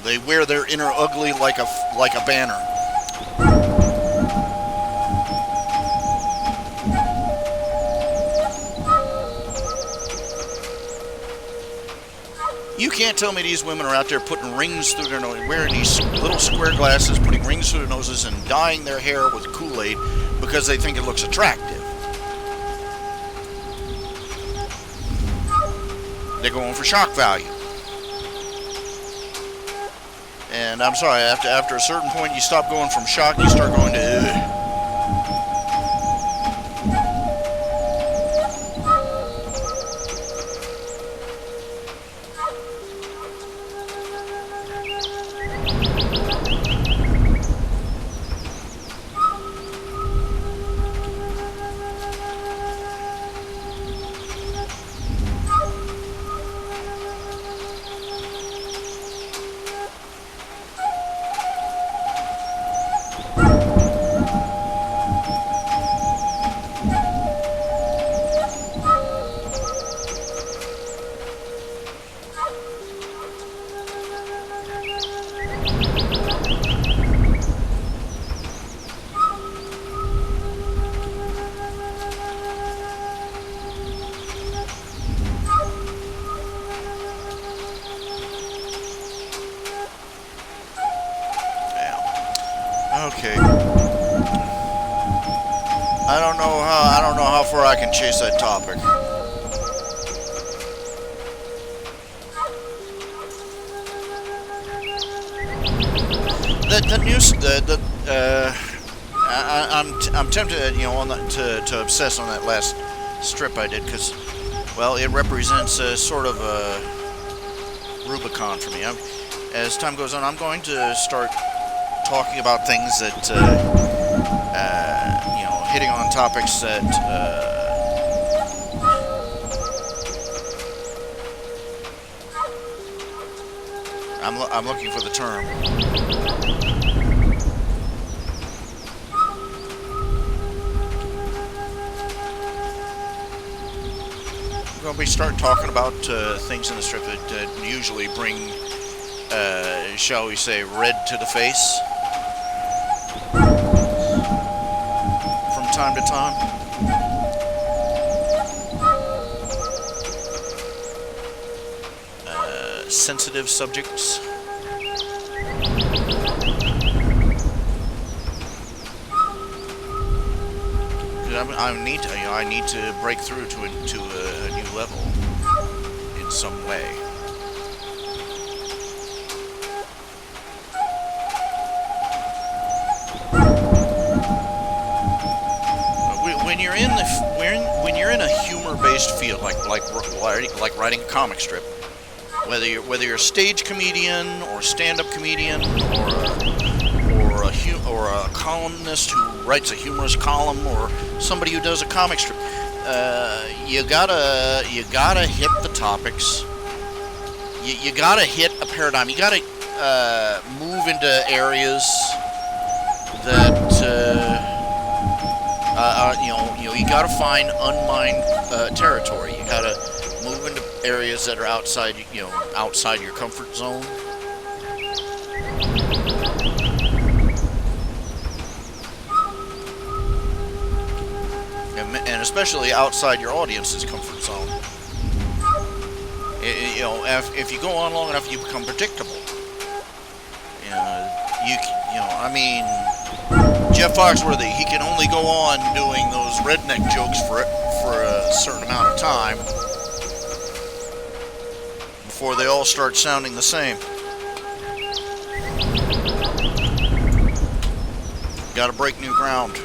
They wear their inner ugly like a banner. You can't tell me these women are out there putting rings through their nose, wearing these little square glasses, putting rings through their noses, and dyeing their hair with Kool-Aid because they think it looks attractive. They're going for shock value. And I'm sorry, after a certain point, you stop going from shock, you start going to ugh. I don't know how far I can chase that topic. The news I'm tempted, to obsess on that last strip I did because, well, it represents a sort of a Rubicon for me. As time goes on, I'm going to start talking about things that, hitting on topics that, I'm looking for the term. We're going to start talking about things in the strip that usually bring, shall we say, red to the face from time to time. Sensitive subjects. I need to break through to a new level in some way. When you're in a humor-based field, like writing a comic strip, whether you're a stage comedian or stand-up comedian or a columnist who writes a humorous column or somebody who does a comic strip, you gotta hit the topics. You gotta hit a paradigm. You gotta move into areas that you gotta find unmined territory. You gotta move into areas that are outside your comfort zone. And especially outside your audience's comfort zone. If you go on long enough, you become predictable. Jeff Foxworthy, he can only go on doing those redneck jokes for a certain amount of time before they all start sounding the same. Got to break new ground.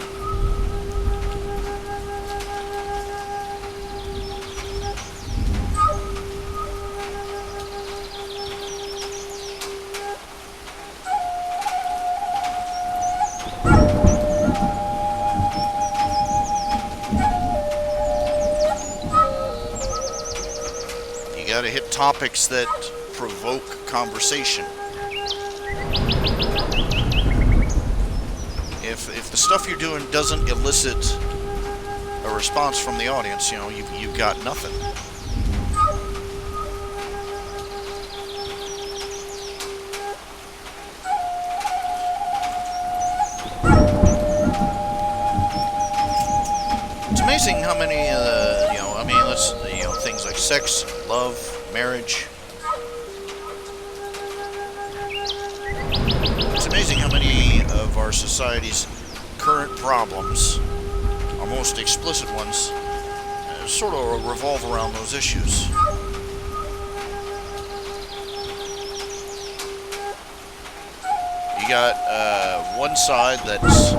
To hit topics that provoke conversation. If the stuff you're doing doesn't elicit a response from the audience, you've got nothing. It's amazing how many things like sex, love, marriage. It's amazing how many of our society's current problems, our most explicit ones, sort of revolve around those issues. You got one side that's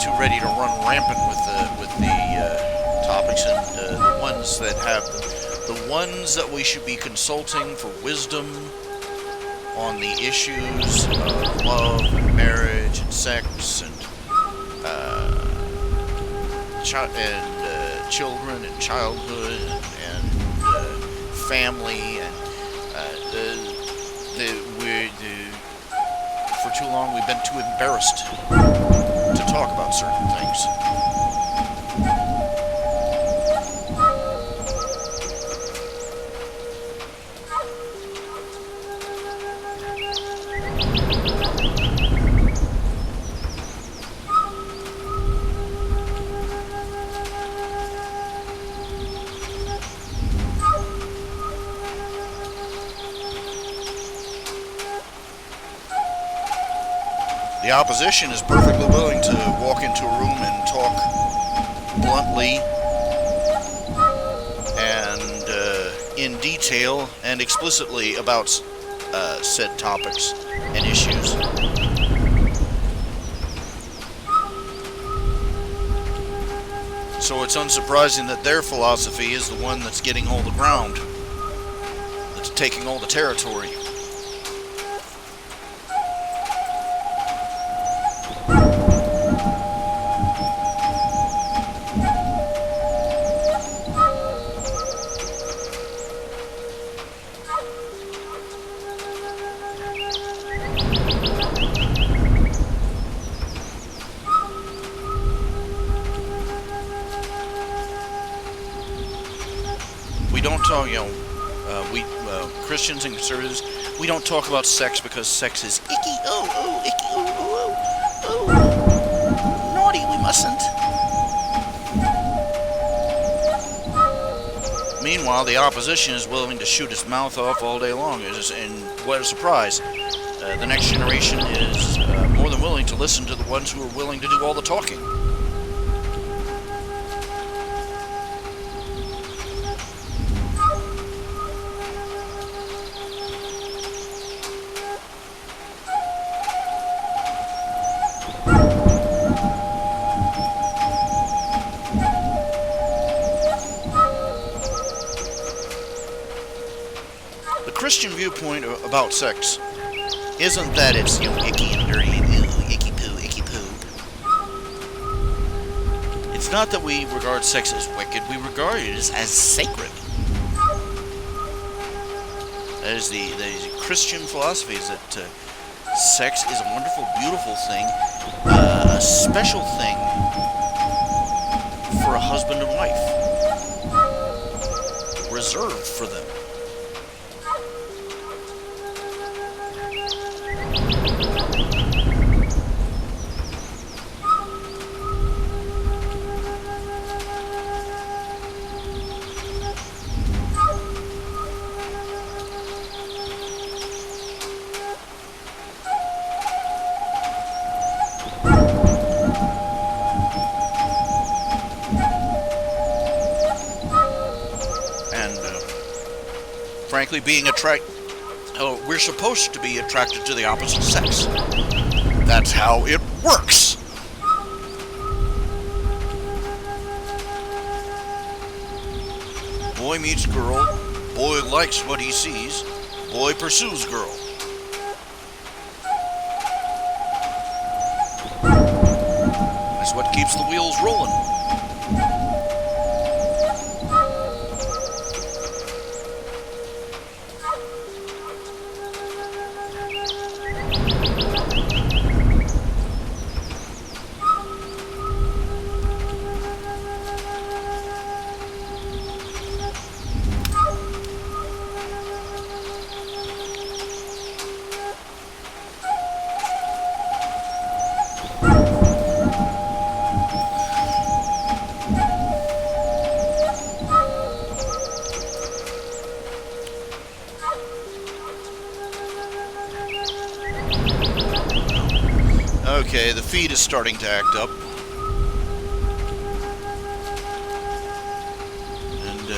too ready to run rampant with the topics, and the ones that have the ones that we should be consulting for wisdom on the issues of love and marriage and sex and children and childhood and family, and for too long we've been too embarrassed to talk about certain things. The The opposition is perfectly willing to walk into a room and talk bluntly and in detail and explicitly about said topics and issues. So it's unsurprising that their philosophy is the one that's getting all the ground, that's taking all the territory. We don't talk, Christians and conservatives, we don't talk about sex because sex is icky, icky, naughty, we mustn't. Meanwhile, the opposition is willing to shoot its mouth off all day long, and what a surprise. The next generation is more than willing to listen to the ones who are willing to do all the talking. The Christian viewpoint about sex isn't that it's, icky and dirty and icky poo. It's not that we regard sex as wicked, we regard it as sacred. That is the Christian philosophy, is that sex is a wonderful, beautiful thing, a special thing for a husband and wife, reserved for them. Frankly, we're supposed to be attracted to the opposite sex. That's how it works. Boy meets girl, boy likes what he sees, boy pursues girl. That's what keeps the wheels rolling. Okay, the feed is starting to act up. And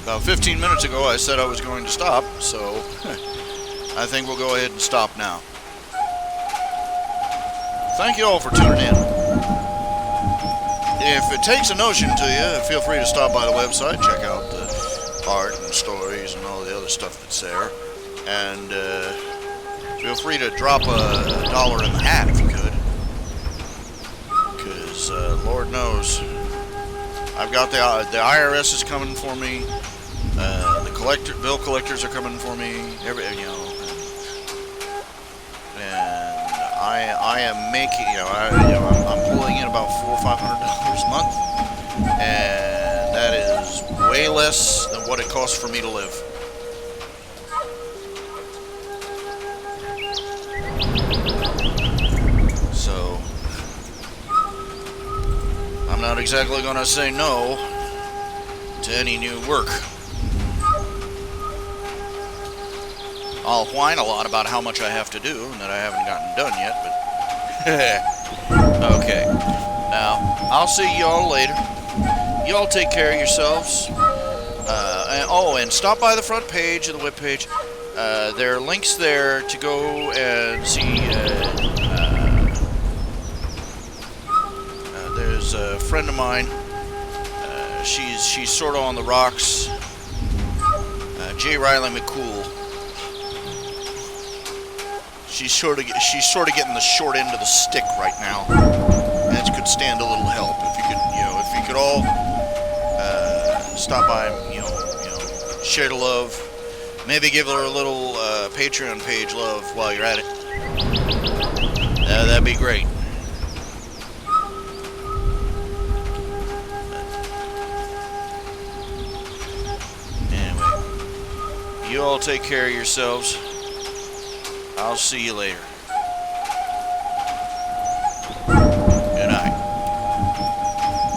about 15 minutes ago I said I was going to stop, so I think we'll go ahead and stop now. Thank you all for tuning in. If it takes a notion to you, feel free to stop by the website, check out the art and stories and all the other stuff that's there. And feel free to drop a dollar in the hat if you could. Lord knows, I've got the IRS is coming for me. The bill collectors are coming for me. And I am making, I'm pulling in about $400 or $500 a month, and that is way less than what it costs for me to live. I'm not exactly going to say no to any new work. I'll whine a lot about how much I have to do and that I haven't gotten done yet, but Okay. Now, I'll see y'all later. Y'all take care of yourselves. And stop by the front page of the webpage. There are links there to go and see. There's a friend of mine. She's sort of on the rocks. J. Riley McCool. She's sort of getting the short end of the stick right now. And it could stand a little help if you could all stop by, share the love. Maybe give her a little Patreon page love while you're at it. That'd be great. Anyway, you all take care of yourselves. I'll see you later.